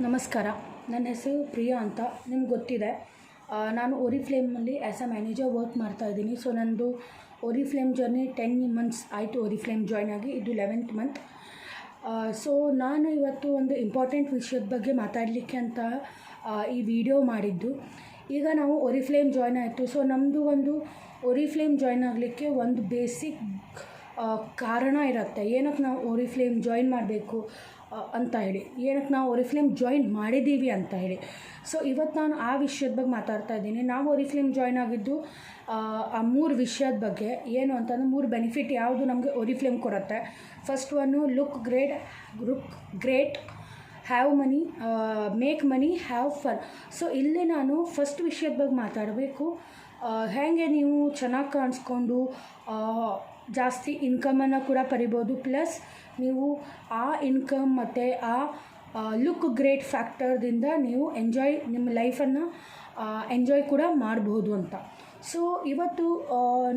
ನಮಸ್ಕಾರ. ನನ್ನ ಹೆಸರು ಪ್ರಿಯಾ ಅಂತ. ನಿಮ್ಗೆ ಗೊತ್ತಿದೆ, ನಾನು ಓರಿಫ್ಲೇಮಲ್ಲಿ ಆ್ಯಸ್ ಅ ಮ್ಯಾನೇಜರ್ ವರ್ಕ್ ಮಾಡ್ತಾಯಿದ್ದೀನಿ. ಸೊ ನನ್ನದು ಓರಿಫ್ಲೇಮ್ ಜರ್ನಿ 10 ಮಂತ್ಸ್ ಆಯಿತು. ಓರಿಫ್ಲೇಮ್ ಜಾಯ್ನ್ ಆಗಿ ಇದು 11th ಮಂತ್. ಸೊ ನಾನು ಇವತ್ತು ಒಂದು ಇಂಪಾರ್ಟೆಂಟ್ ವಿಷಯದ ಬಗ್ಗೆ ಮಾತಾಡಲಿಕ್ಕೆ ಅಂತ ಈ ವಿಡಿಯೋ ಮಾಡಿದ್ದು. ಈಗ ನಾವು ಓರಿಫ್ಲೇಮ್ ಜಾಯ್ನ್ ಆಯಿತು. ಸೊ ನಮ್ಮದು ಒಂದು ಓರಿಫ್ಲೇಮ್ ಜಾಯ್ನ್ ಆಗಲಿಕ್ಕೆ ಒಂದು ಬೇಸಿಕ್ ಕಾರಣ ಇರುತ್ತೆ, ಏನಕ್ಕೆ ನಾವು ಓರಿಫ್ಲೇಮ್ ಜಾಯ್ನ್ ಮಾಡಬೇಕು ಅಂತ ಹೇಳಿ, ಏನಕ್ಕೆ ನಾವು ಓರಿಫ್ಲೇಮ್ ಜಾಯಿನ್ ಮಾಡಿದ್ದೀವಿ ಅಂತ ಹೇಳಿ. ಸೊ ಇವತ್ತು ನಾನು ಆ ವಿಷಯದ ಬಗ್ಗೆ ಮಾತಾಡ್ತಾ ಇದ್ದೀನಿ. ನಾವು ಓರಿಫ್ಲೇಮ್ ಜಾಯ್ನ್ ಆಗಿದ್ದು ಆ 3 ವಿಷಯದ ಬಗ್ಗೆ. ಏನು ಅಂತಂದರೆ 3 ಬೆನಿಫಿಟ್ ಯಾವುದು ನಮಗೆ ಓರಿಫ್ಲೇಮ್ ಕೊಡುತ್ತೆ. First one look great, have money, make money, have fun. So ಇಲ್ಲಿ ನಾನು ಫಸ್ಟ್ ವಿಷಯದ ಬಗ್ಗೆ ಮಾತಾಡಬೇಕು. ಹೇಗೆ ನೀವು ಚೆನ್ನಾಗಿ ಕಾಣಿಸ್ಕೊಂಡು ಜಾಸ್ತಿ ಇನ್ಕಮನ್ನು ಕೂಡ ಪಡಿಬೋದು, ಪ್ಲಸ್ ನೀವು ಆ ಇನ್ಕಮ್ ಮತ್ತು ಆ ಲುಕ್ ಗ್ರೇಟ್ ಫ್ಯಾಕ್ಟರ್ದಿಂದ ನೀವು ನಿಮ್ಮ ಲೈಫನ್ನು ಎಂಜಾಯ್ ಕೂಡ ಮಾಡ್ಬೋದು ಅಂತ. ಸೊ ಇವತ್ತು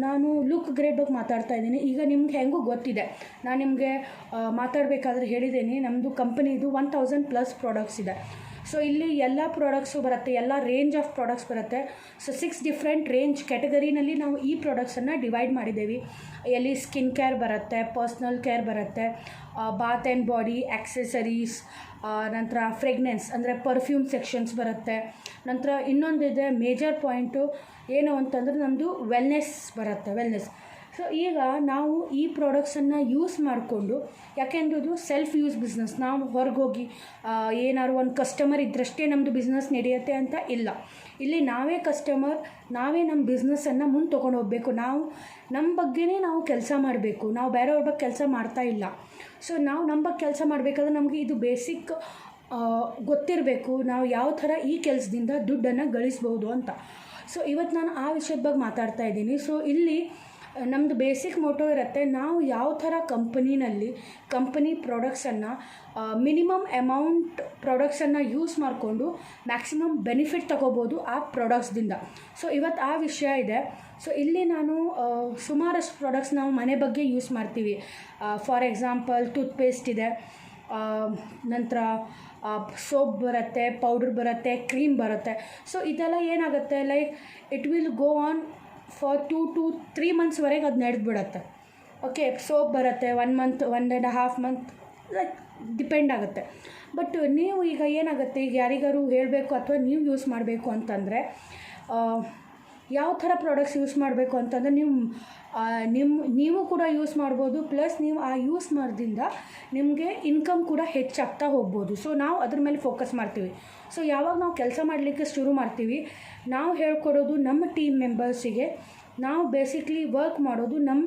ನಾನು ಲುಕ್ ಗ್ರೇಟ್ ಬಗ್ಗೆ ಮಾತಾಡ್ತಾ ಇದ್ದೀನಿ. ಈಗ ನಿಮ್ಗೆ ಹೆಂಗೂ ಗೊತ್ತಿದೆ, ನಾನು ನಿಮಗೆ ಮಾತಾಡಬೇಕಾದ್ರೆ ಹೇಳಿದ್ದೀನಿ, ನಮ್ಮದು ಕಂಪನಿದು 1000+ ಪ್ರಾಡಕ್ಟ್ಸ್ ಇದೆ. ಸೊ ಇಲ್ಲಿ ಎಲ್ಲ ಪ್ರಾಡಕ್ಟ್ಸು ಬರುತ್ತೆ, ಎಲ್ಲ ರೇಂಜ್ ಆಫ್ ಪ್ರಾಡಕ್ಟ್ಸ್ ಬರುತ್ತೆ. ಸೊ 6 ಡಿಫ್ರೆಂಟ್ ರೇಂಜ್ ಕ್ಯಾಟಗರಿನಲ್ಲಿ ನಾವು ಈ ಪ್ರಾಡಕ್ಟ್ಸನ್ನು ಡಿವೈಡ್ ಮಾಡಿದ್ದೀವಿ. ಎಲ್ಲಿ ಸ್ಕಿನ್ ಕೇರ್ ಬರುತ್ತೆ, ಪರ್ಸ್ನಲ್ ಕೇರ್ ಬರುತ್ತೆ, ಬಾತ್ ಆ್ಯಂಡ್ ಬಾಡಿ, ಆಕ್ಸೆಸರೀಸ್, ನಂತರ ಫ್ರೆಗ್ನೆನ್ಸ್ ಅಂದರೆ ಪರ್ಫ್ಯೂಮ್ ಸೆಕ್ಷನ್ಸ್ ಬರುತ್ತೆ. ನಂತರ ಇನ್ನೊಂದಿದೆ ಮೇಜರ್ ಪಾಯಿಂಟು ಏನು ಅಂತಂದರೆ ನಮ್ಮದು ವೆಲ್ನೆಸ್ ಬರುತ್ತೆ, ವೆಲ್ನೆಸ್. ಸೊ ಈಗ ನಾವು ಈ ಪ್ರಾಡಕ್ಟ್ಸನ್ನು ಯೂಸ್ ಮಾಡಿಕೊಂಡು, ಯಾಕೆಂದ್ರೆ ಇದು ಸೆಲ್ಫ್ ಯೂಸ್ ಬಿಸ್ನೆಸ್, ನಾವು ಹೊರಗೋಗಿ ಏನಾದ್ರು ಒಂದು ಕಸ್ಟಮರ್ ಇದ್ದರಷ್ಟೇ ನಮ್ಮದು ಬಿಸ್ನೆಸ್ ನಡೆಯುತ್ತೆ ಅಂತ ಇಲ್ಲ. ಇಲ್ಲಿ ನಾವೇ ಕಸ್ಟಮರ್, ನಾವೇ ನಮ್ಮ ಬಿಸ್ನೆಸ್ಸನ್ನು ಮುಂದೆ ತೊಗೊಂಡು ಹೋಗಬೇಕು. ನಾವು ನಮ್ಮ ಬಗ್ಗೆನೇ ನಾವು ಕೆಲಸ ಮಾಡಬೇಕು, ನಾವು ಬೇರೆಯವ್ರ ಬಗ್ಗೆ ಕೆಲಸ ಮಾಡ್ತಾ ಇಲ್ಲ. ಸೊ ನಾವು ನಮ್ಮ ಬಗ್ಗೆ ಕೆಲಸ ಮಾಡಬೇಕಾದ್ರೆ ನಮಗೆ ಇದು ಬೇಸಿಕ್ ಗೊತ್ತಿರಬೇಕು, ನಾವು ಯಾವ ಥರ ಈ ಕೆಲಸದಿಂದ ದುಡ್ಡನ್ನು ಗಳಿಸ್ಬೋದು ಅಂತ. ಸೊ ಇವತ್ತು ನಾನು ಆ ವಿಷಯದ ಬಗ್ಗೆ ಮಾತಾಡ್ತಾ ಇದ್ದೀನಿ. ಸೊ ಇಲ್ಲಿ ನಮ್ಮದು ಬೇಸಿಕ್ ಮೋಟೋ ಇರುತ್ತೆ, ನಾವು ಯಾವ ಥರ ಕಂಪನಿ ಪ್ರಾಡಕ್ಟ್ಸನ್ನು ಮಿನಿಮಮ್ ಅಮೌಂಟ್ ಪ್ರಾಡಕ್ಟ್ಸನ್ನು ಯೂಸ್ ಮಾಡಿಕೊಂಡು ಮ್ಯಾಕ್ಸಿಮಮ್ ಬೆನಿಫಿಟ್ ತಗೋಬೋದು ಆ ಪ್ರಾಡಕ್ಟ್ಸ್ದಿಂದ. ಸೊ ಇವತ್ತು ಆ ವಿಷಯ ಇದೆ. ಸೊ ಇಲ್ಲಿ ನಾನು ಸುಮಾರಷ್ಟು ಪ್ರಾಡಕ್ಟ್ಸ್ ನಾವು ಮನೆ ಬಗ್ಗೆ ಯೂಸ್ ಮಾಡ್ತೀವಿ. ಫಾರ್ ಎಕ್ಸಾಂಪಲ್ ಟೂತ್ಪೇಸ್ಟ್ ಇದೆ, ನಂತರ ಸೋಪ್ ಬರುತ್ತೆ, ಪೌಡ್ರ್ ಬರುತ್ತೆ, ಕ್ರೀಮ್ ಬರುತ್ತೆ. ಸೊ ಇದೆಲ್ಲ ಏನಾಗುತ್ತೆ, like it will go on for 2 to 3 ಮಂತ್ಸ್ವರೆಗೆ ಅದು ನಡೆದ್ಬಿಡತ್ತೆ. ಓಕೆ, ಸೋಪ್ ಬರುತ್ತೆ 1 ಮಂತ್, 1.5 ಮಂತ್, ಲೈಕ್ ಡಿಪೆಂಡ್ ಆಗುತ್ತೆ. ಬಟ್ ನೀವು ಈಗ ಏನಾಗುತ್ತೆ, ಈಗ ಯಾರಿಗಾರು ಹೇಳಬೇಕು ಅಥವಾ ನೀವು ಯೂಸ್ ಮಾಡಬೇಕು ಅಂತಂದರೆ ಯಾವ ಥರ ಪ್ರಾಡಕ್ಟ್ಸ್ ಯೂಸ್ ಮಾಡಬೇಕು ಅಂತಂದರೆ ನೀವು ಕೂಡ ಯೂಸ್ ಮಾಡ್ಬೋದು, ಪ್ಲಸ್ ನೀವು ಆ ಯೂಸ್ ಮಾಡೋದ್ರಿಂದ ನಿಮಗೆ ಇನ್ಕಮ್ ಕೂಡ ಹೆಚ್ಚಾಗ್ತಾ ಹೋಗ್ಬೋದು. ಸೊ ನಾವು ಅದ್ರ ಮೇಲೆ ಫೋಕಸ್ ಮಾಡ್ತೀವಿ. ಸೊ ಯಾವಾಗ ನಾವು ಕೆಲಸ ಮಾಡಲಿಕ್ಕೆ ಶುರು ಮಾಡ್ತೀವಿ, ನಾವು ಹೇಳ್ಕೊಡೋದು ನಮ್ಮ ಟೀಮ್ ಮೆಂಬರ್ಸಿಗೆ, ನಾವು ಬೇಸಿಕ್ಲಿ ವರ್ಕ್ ಮಾಡೋದು ನಮ್ಮ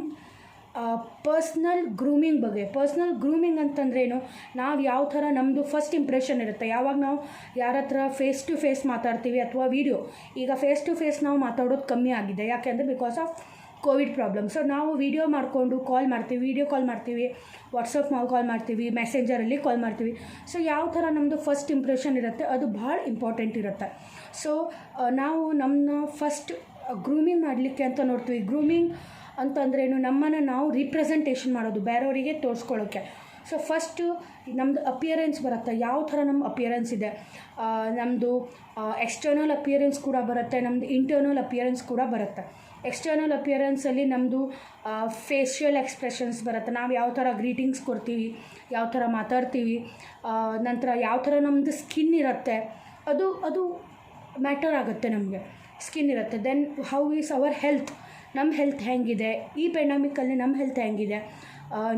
ಪರ್ಸ್ನಲ್ ಗ್ರೂಮಿಂಗ್ ಬಗ್ಗೆ. ಪರ್ಸ್ನಲ್ ಗ್ರೂಮಿಂಗ್ ಅಂತಂದ್ರೇನು, ನಾವು ಯಾವ ಥರ ನಮ್ಮದು ಫಸ್ಟ್ ಇಂಪ್ರೆಷನ್ ಇರುತ್ತೆ. ಯಾವಾಗ ನಾವು ಯಾರ ಹತ್ರ ಫೇಸ್ ಟು ಫೇಸ್ ಮಾತಾಡ್ತೀವಿ ಅಥವಾ ಈಗ ಫೇಸ್ ಟು ಫೇಸ್ ನಾವು ಮಾತಾಡೋದು ಕಮ್ಮಿ ಆಗಿದೆ, ಯಾಕೆಂದರೆ because of Covid problem. So ನಾವು ವಿಡಿಯೋ ಮಾಡಿಕೊಂಡು ವಿಡಿಯೋ ಕಾಲ್ ಮಾಡ್ತೀವಿ, ವಾಟ್ಸಪ್ ಕಾಲ್ ಮಾಡ್ತೀವಿ, ಮೆಸೆಂಜರಲ್ಲಿ ಕಾಲ್ ಮಾಡ್ತೀವಿ. ಸೊ ಯಾವ ಥರ ನಮ್ಮದು ಫಸ್ಟ್ ಇಂಪ್ರೆಷನ್ ಇರುತ್ತೆ ಅದು ಭಾಳ ಇಂಪಾರ್ಟೆಂಟ್ ಇರುತ್ತೆ. ಸೊ ನಾವು ನಮ್ಮನ್ನ ಫಸ್ಟ್ ಗ್ರೂಮಿಂಗ್ ಮಾಡಲಿಕ್ಕೆ ಅಂತ ನೋಡ್ತೀವಿ. ಗ್ರೂಮಿಂಗ್ ಅಂತಂದ್ರೇನು, ನಮ್ಮನ್ನು ನಾವು ರಿಪ್ರೆಸೆಂಟೇಷನ್ ಮಾಡೋದು ಬೇರೆಯವರಿಗೆ ತೋರಿಸ್ಕೊಳ್ಳೋಕ್ಕೆ. ಸೊ ಫಸ್ಟು ನಮ್ಮದು ಅಪಿಯರೆನ್ಸ್ ಬರುತ್ತೆ, ಯಾವ ಥರ ನಮ್ಮ ಅಪಿಯರೆನ್ಸ್ ಇದೆ. ನಮ್ಮದು ಎಕ್ಸ್ಟರ್ನಲ್ ಅಪಿಯರೆನ್ಸ್ ಕೂಡ ಬರುತ್ತೆ, ನಮ್ಮದು ಇಂಟರ್ನಲ್ ಅಪಿಯರೆನ್ಸ್ ಕೂಡ ಬರುತ್ತೆ. ಎಕ್ಸ್ಟರ್ನಲ್ ಅಪಿಯರೆನ್ಸಲ್ಲಿ ನಮ್ಮದು ಫೇಶಿಯಲ್ ಎಕ್ಸ್ಪ್ರೆಷನ್ಸ್ ಬರುತ್ತೆ, ನಾವು ಯಾವ ಥರ ಗ್ರೀಟಿಂಗ್ಸ್ ಕೊಡ್ತೀವಿ, ಯಾವ ಥರ ಮಾತಾಡ್ತೀವಿ, ನಂತರ ಯಾವ ಥರ ನಮ್ಮದು ಸ್ಕಿನ್ ಇರುತ್ತೆ, ಅದು ಮ್ಯಾಟರ್ ಆಗುತ್ತೆ. ನಮಗೆ ಸ್ಕಿನ್ ಇರುತ್ತೆ. Then how is our health, ನಮ್ಮ ಹೆಲ್ತ್ ಹೆಂಗಿದೆ, ಈ ಪೆಂಡಮಿಕಲ್ಲಿ ನಮ್ಮ ಹೆಲ್ತ್ ಹೆಂಗಿದೆ.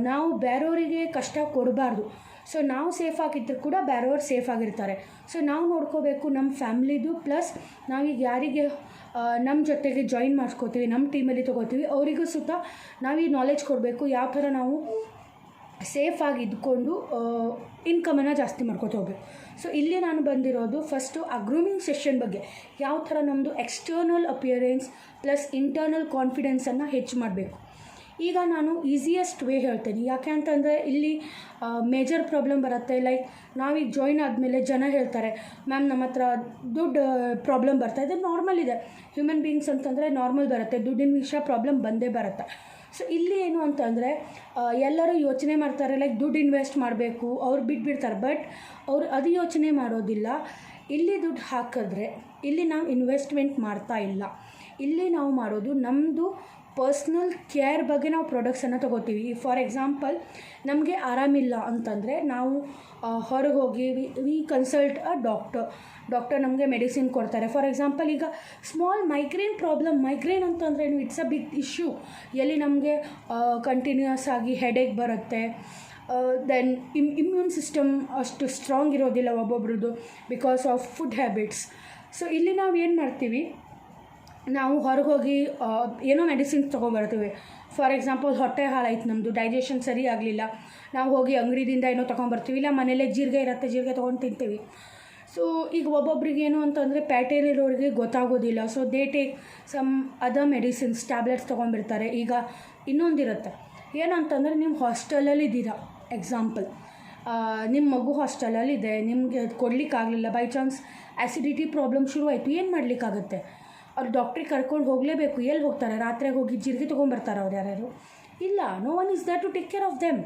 ನಾವು ಬೇರೆಯವರಿಗೆ ಕಷ್ಟ ಕೊಡಬಾರ್ದು. ಸೊ ನಾವು ಸೇಫ್ ಆಗಿದ್ದರೂ ಕೂಡ ಬೇರೆಯವ್ರು ಸೇಫ್ ಆಗಿರ್ತಾರೆ. ಸೊ ನಾವು ನೋಡ್ಕೋಬೇಕು ನಮ್ಮ ಫ್ಯಾಮ್ಲಿದು, ಪ್ಲಸ್ ನಾವೀಗ ಯಾರಿಗೆ ನಮ್ಮ ಜೊತೆಗೆ ಜಾಯಿನ್ ಮಾಡಿಸ್ಕೋತೀವಿ, ನಮ್ಮ ಟೀಮಲ್ಲಿ ತೊಗೋತೀವಿ, ಅವರಿಗೂ ಸುತ್ತ ನಾವು ಈ ನಾಲೆಜ್ ಕೊಡಬೇಕು, ಯಾವ ಥರ ನಾವು ಸೇಫಾಗಿ ಇದ್ಕೊಂಡು ಇನ್ಕಮನ್ನು ಜಾಸ್ತಿ ಮಾಡ್ಕೊತ ಹೋಗ್ಬೇಕು. ಸೊ ಇಲ್ಲಿ ನಾನು ಬಂದಿರೋದು ಫಸ್ಟು ಆ ಗ್ರೂಮಿಂಗ್ ಸೆಷನ್ ಬಗ್ಗೆ, ಯಾವ ಥರ ನಮ್ಮದು ಎಕ್ಸ್ಟರ್ನಲ್ ಅಪಿಯರೆನ್ಸ್ ಪ್ಲಸ್ ಇಂಟರ್ನಲ್ ಕಾನ್ಫಿಡೆನ್ಸನ್ನು ಹೆಚ್ಚು ಮಾಡಬೇಕು. ಈಗ ನಾನು ಈಸಿಯೆಸ್ಟ್ ವೇ ಹೇಳ್ತೇನೆ, ಯಾಕೆ ಅಂತಂದರೆ ಇಲ್ಲಿ ಮೇಜರ್ ಪ್ರಾಬ್ಲಮ್ ಬರುತ್ತೆ. ಲೈಕ್ ನಾವೀಗ ಜಾಯಿನ್ ಆದಮೇಲೆ ಜನ ಹೇಳ್ತಾರೆ, ಮ್ಯಾಮ್ ನಮ್ಮ ಹತ್ರ ದುಡ್ಡು ಪ್ರಾಬ್ಲಮ್ ಬರ್ತಾಯಿದೆ. ನಾರ್ಮಲ್ ಇದೆ, ಹ್ಯೂಮನ್ ಬೀಯಿಂಗ್ಸ್ ಅಂತಂದರೆ ನಾರ್ಮಲ್ ಬರುತ್ತೆ, ದುಡ್ಡಿನ ವಿಷಯ ಪ್ರಾಬ್ಲಮ್ ಬಂದೇ ಬರುತ್ತೆ. ಸೊ ಇಲ್ಲಿ ಏನು ಅಂತಂದರೆ ಎಲ್ಲರೂ ಯೋಚನೆ ಮಾಡ್ತಾರೆ ಲೈಕ್ ದುಡ್ಡು ಇನ್ವೆಸ್ಟ್ ಮಾಡಬೇಕು, ಅವ್ರು ಬಿಟ್ಬಿಡ್ತಾರೆ. ಬಟ್ ಅವ್ರು ಅದು ಯೋಚನೆ ಮಾಡೋದಿಲ್ಲ. ಇಲ್ಲಿ ದುಡ್ಡು ಹಾಕಿದ್ರೆ ಇಲ್ಲಿ ನಾವು ಇನ್ವೆಸ್ಟ್ಮೆಂಟ್ ಮಾಡ್ತಾ ಇಲ್ಲ, ಇಲ್ಲಿ ನಾವು ಮಾಡೋದು ನಮ್ಮದು ಪರ್ಸ್ನಲ್ ಕೇರ್ ಬಗ್ಗೆ ನಾವು ಪ್ರಾಡಕ್ಟ್ಸನ್ನು ತೊಗೋತೀವಿ. ಫಾರ್ ಎಕ್ಸಾಂಪಲ್ ನಮಗೆ ಆರಾಮಿಲ್ಲ ಅಂತಂದರೆ ನಾವು ಹೊರಗೆ ಹೋಗಿ ವಿ ಕನ್ಸಲ್ಟ್ ಅ ಡಾಕ್ಟರ್ ನಮಗೆ ಮೆಡಿಸಿನ್ ಕೊಡ್ತಾರೆ. ಫಾರ್ ಎಕ್ಸಾಂಪಲ್ ಈಗ ಸ್ಮಾಲ್ ಮೈಗ್ರೇನ್ ಪ್ರಾಬ್ಲಮ್, ಮೈಗ್ರೇನ್ ಅಂತಂದರೆ ಇಟ್ಸ್ ಅ ಬಿಗ್ ಇಶ್ಯೂ, ಎಲ್ಲಿ ನಮಗೆ ಕಂಟಿನ್ಯೂಯಸ್ ಆಗಿ ಹೆಡೇಕ್ ಬರುತ್ತೆ. ದೆನ್ ಇಮ್ಯೂನ್ ಸಿಸ್ಟಮ್ ಅಷ್ಟು ಸ್ಟ್ರಾಂಗ್ ಇರೋದಿಲ್ಲ ಒಬ್ಬೊಬ್ರದ್ದು because of food habits. So ಇಲ್ಲಿ ನಾವು ಏನು ಮಾಡ್ತೀವಿ, ನಾವು ಹೊರಗೆ ಹೋಗಿ ಏನೋ ಮೆಡಿಸಿನ್ಸ್ ತೊಗೊಂಬರ್ತೀವಿ. ಫಾರ್ ಎಕ್ಸಾಂಪಲ್ ಹೊಟ್ಟೆ ಹಾಳಾಯ್ತು, ನಮ್ಮದು ಡೈಜೆಷನ್ ಸರಿ ಆಗಲಿಲ್ಲ, ನಾವು ಹೋಗಿ ಅಂಗಡಿದಿಂದ ಏನೋ ತೊಗೊಂಬರ್ತೀವಿ, ಇಲ್ಲ ಮನೇಲೇ ಜೀರಿಗೆ ಇರುತ್ತೆ, ಜೀರಿಗೆ ತೊಗೊಂಡು ತಿಂತೀವಿ. ಸೊ ಈಗ ಒಬ್ಬೊಬ್ರಿಗೆ ಏನು ಅಂತಂದರೆ ಪ್ಯಾಟೇಲಿರೋರಿಗೆ ಗೊತ್ತಾಗೋದಿಲ್ಲ. So they take some other medicines, tablets ತೊಗೊಂಡಿರ್ತಾರೆ. ಈಗ ಇನ್ನೊಂದಿರುತ್ತೆ ಏನಂತಂದರೆ ನೀವು ಹಾಸ್ಟೆಲಲ್ಲಿದ್ದೀರಾ, ಎಕ್ಸಾಂಪಲ್ ನಿಮ್ಮ ಮಗು ಹಾಸ್ಟೆಲಲ್ಲಿದೆ, ನಿಮಗೆ ಅದು ಕೊಡಲಿಕ್ಕಾಗಲಿಲ್ಲ, ಬೈ ಚಾನ್ಸ್ ಆ್ಯಸಿಡಿಟಿ ಪ್ರಾಬ್ಲಮ್ ಶುರುವಾಯಿತು, ಏನು ಮಾಡಲಿಕ್ಕಾಗತ್ತೆ? ಅವ್ರು ಡಾಕ್ಟ್ರಿಗೆ ಕರ್ಕೊಂಡು ಹೋಗಲೇಬೇಕು. ಎಲ್ಲಿ ಹೋಗ್ತಾರೆ? ರಾತ್ರಿಗೆ ಹೋಗಿ ಜೀರಿಗೆ ತೊಗೊಂಬರ್ತಾರೆ ಅವ್ರು ಯಾರ್ಯಾರು? ಇಲ್ಲ, no one is there to take care of them.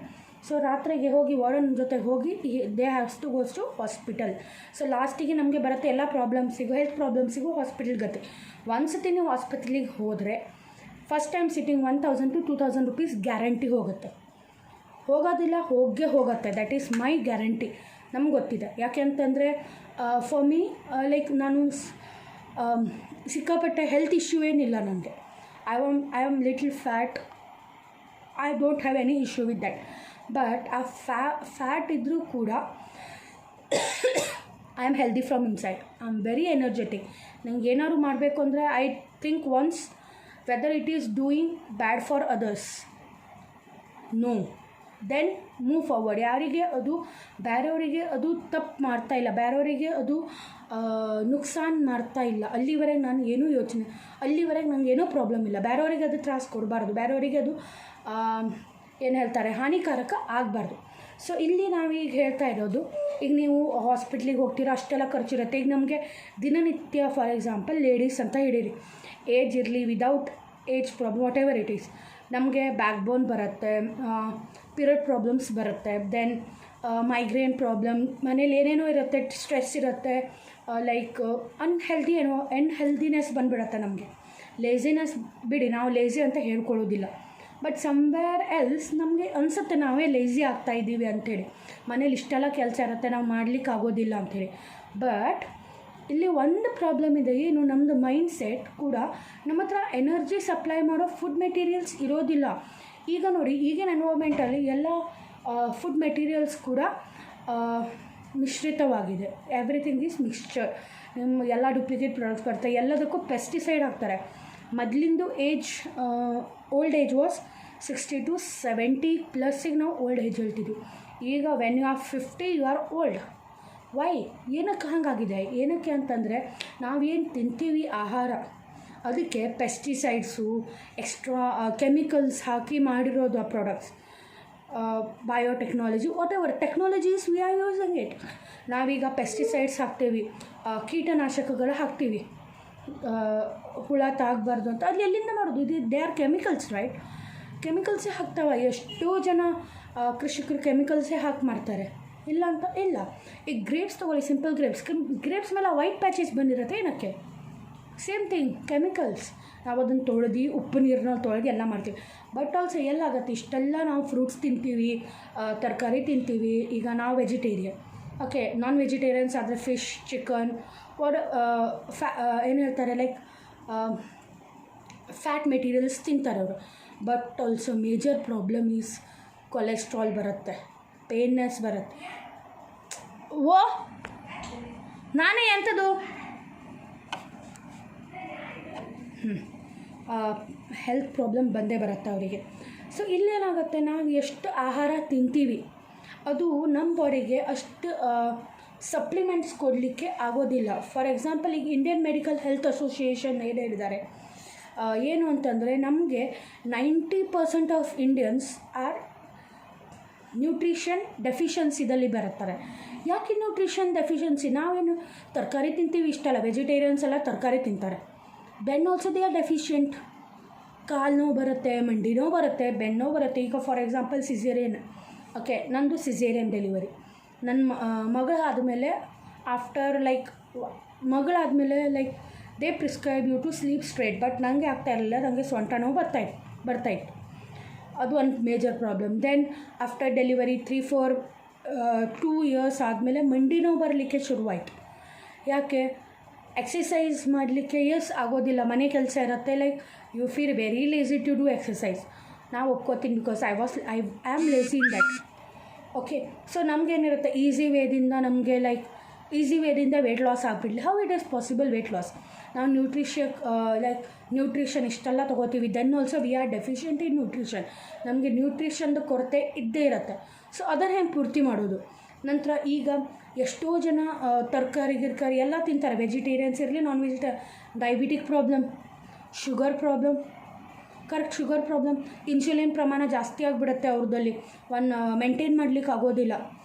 So ರಾತ್ರಿಗೆ ಹೋಗಿ ವಾರ್ಡನ್ ಜೊತೆಗೆ ಹೋಗಿ they haves to goes to hospital. So ಲಾಸ್ಟಿಗೆ ನಮಗೆ ಬರುತ್ತೆ ಎಲ್ಲ ಪ್ರಾಬ್ಲಮ್ಸಿಗೂ, ಹೆಲ್ತ್ ಪ್ರಾಬ್ಲಮ್ಸಿಗೂ ಹಾಸ್ಪಿಟಲ್ ಗತಿ. ಒಂದು ಸತಿ ನೀವು ಹಾಸ್ಪಿಟ್ಲಿಗೆ ಹೋದರೆ first time sitting 1000 to 2000 rupees guarantee ಹೋಗುತ್ತೆ. ಹೋಗೋದಿಲ್ಲ, ಹೋಗುತ್ತೆ. ದಟ್ ಈಸ್ ಮೈ ಗ್ಯಾರಂಟಿ, ನಮ್ಗೆ ಗೊತ್ತಿದೆ. ಯಾಕೆ ಅಂತಂದರೆ ಫಾರ್ ಮೀ ಲೈಕ್ ನಾನು ಸಿಕ್ಕಾಪಟ್ಟೆ ಹೆಲ್ತ್ ಇಶ್ಯೂ ಏನಿಲ್ಲ ನನಗೆ. I am little fat, I don't have any issue with that. But ಆ ಫ್ಯಾಟ್ ಇದ್ದರೂ ಕೂಡ I am healthy from inside. I am very energetic. ನಂಗೆ ಏನಾದ್ರು ಮಾಡಬೇಕು ಅಂದರೆ I think once whether it is doing bad for others, no, then move forward. ಯಾರಿಗೆ ಅದು ಬೇರೆಯವರಿಗೆ ಅದು ತಪ್ಪು ಮಾಡ್ತಾ ಇಲ್ಲ, ಬೇರೆಯವರಿಗೆ ಅದು ನುಕ್ಸಾನ್ ಮಾಡ್ತಾ ಇಲ್ಲ, ಅಲ್ಲಿವರೆಗೆ ನಾನು ಏನೂ ಅಲ್ಲಿವರೆಗೆ ನಂಗೆ ಏನೂ ಪ್ರಾಬ್ಲಮ್ ಇಲ್ಲ. ಬೇರೆಯವರಿಗೆ ಅದು ತ್ರಾಸು ಕೊಡಬಾರ್ದು, ಬೇರೆಯವರಿಗೆ ಅದು ಏನು ಹೇಳ್ತಾರೆ ಹಾನಿಕಾರಕ ಆಗಬಾರ್ದು. ಸೊ ಇಲ್ಲಿ ನಾವೀಗ ಹೇಳ್ತಾ ಇರೋದು, ಈಗ ನೀವು ಹಾಸ್ಪಿಟ್ಲಿಗೆ ಹೋಗ್ತೀರಾ, ಅಷ್ಟೆಲ್ಲ ಖರ್ಚಿರುತ್ತೆ. ಈಗ ನಮಗೆ ದಿನನಿತ್ಯ ಫಾರ್ ಎಕ್ಸಾಂಪಲ್ ಲೇಡೀಸ್ ಅಂತ ಹೇಳಿರಿ, ಏಜ್ ಇರಲಿ without age problem what ever it is, ನಮಗೆ ಬ್ಯಾಕ್ ಬೋನ್ ಬರುತ್ತೆ, ಪಿರಿಯಡ್ ಪ್ರಾಬ್ಲಮ್ಸ್ ಬರುತ್ತೆ, ದೆನ್ ಮೈಗ್ರೇನ್ ಪ್ರಾಬ್ಲಮ್, ಮನೇಲಿ ಏನೇನೋ ಇರುತ್ತೆ, ಸ್ಟ್ರೆಸ್ ಇರುತ್ತೆ, ಲೈಕ್ ಅನ್ಹೆಲ್ದಿನೆಸ್ ಬಂದುಬಿಡುತ್ತೆ ನಮಗೆ. ಲೇಸಿನೆಸ್ ಬಿಡಿ, ನಾವು ಲೇಸಿ ಅಂತ ಹೇಳ್ಕೊಳ್ಳೋದಿಲ್ಲ, ಬಟ್ ಸಮ್ವೇರ್ ಎಲ್ಸ್ ನಮಗೆ ಅನಿಸುತ್ತೆ ನಾವೇ ಲೇಸಿ ಆಗ್ತಾಯಿದ್ದೀವಿ ಅಂಥೇಳಿ. ಮನೇಲಿ ಇಷ್ಟೆಲ್ಲ ಕೆಲಸ ಇರುತ್ತೆ, ನಾವು ಮಾಡಲಿಕ್ಕೆ ಆಗೋದಿಲ್ಲ ಅಂಥೇಳಿ. ಬಟ್ ಇಲ್ಲಿ ಒಂದು ಪ್ರಾಬ್ಲಮ್ ಇದೆ, ಏನು, ನಮ್ಮದು ಮೈಂಡ್ ಸೆಟ್ ಕೂಡ ನಮ್ಮ ಹತ್ರ ಎನರ್ಜಿ ಸಪ್ಲೈ ಮಾಡೋ ಫುಡ್ ಮೆಟೀರಿಯಲ್ಸ್ ಇರೋದಿಲ್ಲ. ಈಗ ನೋಡಿ, ಈಗಿನ ಎನ್ವೈರ್ಮೆಂಟಲ್ಲಿ ಎಲ್ಲ ಫುಡ್ ಮೆಟೀರಿಯಲ್ಸ್ ಕೂಡ ಮಿಶ್ರಿತವಾಗಿದೆ. Everything is mixture. ನಿಮ್ಮ ಎಲ್ಲ ಡೂಪ್ಲಿಕೇಟ್ ಪ್ರಾಡಕ್ಟ್ಸ್ ಬರ್ತವೆ, ಎಲ್ಲದಕ್ಕೂ ಪೆಸ್ಟಿಸೈಡ್ ಹಾಕ್ತಾರೆ. ಮೊದಲಿಂದು age old age was 60 to 70+ ನಾವು ಓಲ್ಡ್ ಏಜ್ ಹೇಳ್ತಿದ್ವಿ. ಈಗ when you are 50 you are old. Why? ಏನಕ್ಕೆ ಹಾಗಾಗಿದೆ? ಏನಕ್ಕೆ ಅಂತಂದರೆ ನಾವೇನು ತಿಂತೀವಿ ಆಹಾರ, ಅದಕ್ಕೆ ಪೆಸ್ಟಿಸೈಡ್ಸು, ಎಕ್ಸ್ಟ್ರಾ ಕೆಮಿಕಲ್ಸ್ ಹಾಕಿ ಮಾಡಿರೋದು ಆ products. Biotechnology, what ever technologies we are using it. ನಾವೀಗ ಪೆಸ್ಟಿಸೈಡ್ಸ್ ಹಾಕ್ತೀವಿ, ಕೀಟನಾಶಕಗಳು ಹಾಕ್ತೀವಿ, ಹುಳ ತಾಗಬಾರ್ದು ಅಂತ. ಅಲ್ಲಿ ಎಲ್ಲಿಂದ ಮಾಡೋದು? ಇದು ದೇ ಆರ್ ಕೆಮಿಕಲ್ಸ್, ರೈಟ್? ಕೆಮಿಕಲ್ಸೇ ಹಾಕ್ತಾವೆ. ಎಷ್ಟೋ ಜನ ಕೃಷಿಕರು ಕೆಮಿಕಲ್ಸೇ ಹಾಕಿ ಮಾಡ್ತಾರೆ, ಇಲ್ಲ ಅಂತ ಇಲ್ಲ. ಈಗ ಗ್ರೇಪ್ಸ್ ತೊಗೊಳ್ಳಿ, ಸಿಂಪಲ್ ಗ್ರೇಪ್ಸ್ ಮೇಲೆ ವೈಟ್ ಪ್ಯಾಚಸ್ ಬಂದಿರುತ್ತೆ, ಏನಕ್ಕೆ? Same thing, chemicals. ನಾವು ಅದನ್ನು ತೊಳೆದು ಉಪ್ಪು ನೀರಿನಲ್ಲಿ ತೊಳೆದು ಎಲ್ಲ ಮಾಡ್ತೀವಿ. ಬಟ್ ಆಲ್ಸೋ ಎಲ್ಲಾಗುತ್ತೆ, ಇಷ್ಟೆಲ್ಲ ನಾವು ಫ್ರೂಟ್ಸ್ ತಿಂತೀವಿ, ತರಕಾರಿ ತಿಂತೀವಿ. ಈಗ ನಾವು ವೆಜಿಟೇರಿಯನ್, ಓಕೆ, ನಾನ್ ವೆಜಿಟೇರಿಯನ್ಸ್ ಆದರೆ ಫಿಶ್, ಚಿಕನ್, ಏನು ಹೇಳ್ತಾರೆ ಲೈಕ್ ಫ್ಯಾಟ್ ಮೆಟೀರಿಯಲ್ಸ್ ತಿಂತಾರೆ ಅವರು. But also major problem is cholesterol ಬರುತ್ತೆ, ಪೇನ್ನೆಸ್ ಬರುತ್ತೆ. ಓ ನಾನೇ ಎಂಥದ್ದು ಹೆಲ್ತ್ ಪ್ರಾಬ್ಲಮ್ ಬಂದೇ ಬರುತ್ತೆ ಅವರಿಗೆ. ಸೊ ಇಲ್ಲೇನಾಗುತ್ತೆ, ನಾವು ಎಷ್ಟು ಆಹಾರ ತಿಂತೀವಿ ಅದು ನಮ್ಮ ಬಾಡಿಗೆ ಅಷ್ಟು ಸಪ್ಲಿಮೆಂಟ್ಸ್ ಕೊಡಲಿಕ್ಕೆ ಆಗೋದಿಲ್ಲ. ಫಾರ್ ಎಕ್ಸಾಂಪಲ್, ಈಗ ಇಂಡಿಯನ್ ಮೆಡಿಕಲ್ ಹೆಲ್ತ್ ಅಸೋಸಿಯೇಷನ್ ಏನು ಹೇಳಿದ್ದಾರೆ ಏನು ಅಂತಂದರೆ, ನಮಗೆ 90% ಆಫ್ ಇಂಡಿಯನ್ಸ್ ಆರ್ ನ್ಯೂಟ್ರಿಷನ್ ಡೆಫಿಷಿಯನ್ಸಿದಲ್ಲಿ ಬರುತ್ತಾರೆ. ಯಾಕೆ ನ್ಯೂಟ್ರಿಷನ್ ಡೆಫಿಷಿಯನ್ಸಿ? ನಾವೇನು ತರಕಾರಿ ತಿಂತೀವಿ, ಇಷ್ಟಲ್ಲ ವೆಜಿಟೇರಿಯನ್ಸ್ ಎಲ್ಲ ತರಕಾರಿ ತಿಂತಾರೆ, then also they are deficient. ಕಾಲು ನೋವು ಬರುತ್ತೆ, ಮಂಡಿ ನೋವು ಬರುತ್ತೆ, ಬೆನ್ನು ನೋವು ಬರುತ್ತೆ. ಈಗ ಫಾರ್ ಎಕ್ಸಾಂಪಲ್ ಸಿಸೇರಿಯನ್, ಓಕೆ, ನಂದು ಸಿಸೇರಿಯನ್ ಡೆಲಿವರಿ. ನನ್ನ ಮಗಳಾದಮೇಲೆ ಆಫ್ಟರ್ ಲೈಕ್ ಮಗಳಾದಮೇಲೆ like they prescribe you to sleep straight. But ನನಗೆ ಆಗ್ತಾ ಇರಲಿಲ್ಲ, ನನಗೆ ಸೊಂಟ ನೋವು ಬರ್ತಾಯಿತ್ತು. ಅದು ಒಂದು major problem. Then after delivery 2 years ಆದಮೇಲೆ ಮಂಡಿ ನೋವು ಬರಲಿಕ್ಕೆ ಶುರುವಾಯಿತು. ಯಾಕೆ? ಎಕ್ಸಸೈಸ್ ಮಾಡಲಿಕ್ಕೆ ಆಗೋದಿಲ್ಲ, ಮನೆ ಕೆಲಸ ಇರುತ್ತೆ. Like you feel very lazy to do exercise. ನಾವು ಒಪ್ಕೋತೀನಿ, because I am lazy in that. Okay, so ನಮಗೇನಿರುತ್ತೆ, ಈಸಿ ವೇದಿಂದ ವೆಯ್ಟ್ ಲಾಸ್ ಆಗಿಬಿಡಲಿ. How it is possible weight loss? ನಾವು ನ್ಯೂಟ್ರಿಷನ್ ಇಷ್ಟೆಲ್ಲ ತೊಗೋತೀವಿ, then also we are deficient in nutrition. ನಮಗೆ ನ್ಯೂಟ್ರಿಷನ್ದು ಕೊರತೆ ಇದ್ದೇ ಇರುತ್ತೆ. ಸೊ ಅದನ್ನು ಹೆಂಗೆ ಪೂರ್ತಿ ಮಾಡೋದು? ನಂತರ ಈಗ ಎಷ್ಟೋ ಜನ ತರಕಾರಿ ಎಲ್ಲ ತಿಂತಾರೆ, ವೆಜಿಟೇರಿಯನ್ಸ್ ಇರಲಿ, non vegetarian. Diabetic problem, sugar problem, insulin ಪ್ರಮಾಣ ಜಾಸ್ತಿ ಆಗಿಬಿಡುತ್ತೆ ಅವ್ರದ್ದಲ್ಲಿ. ಮೇಂಟೈನ್ ಮಾಡಲಿಕ್ಕೆ ಆಗೋದಿಲ್ಲ,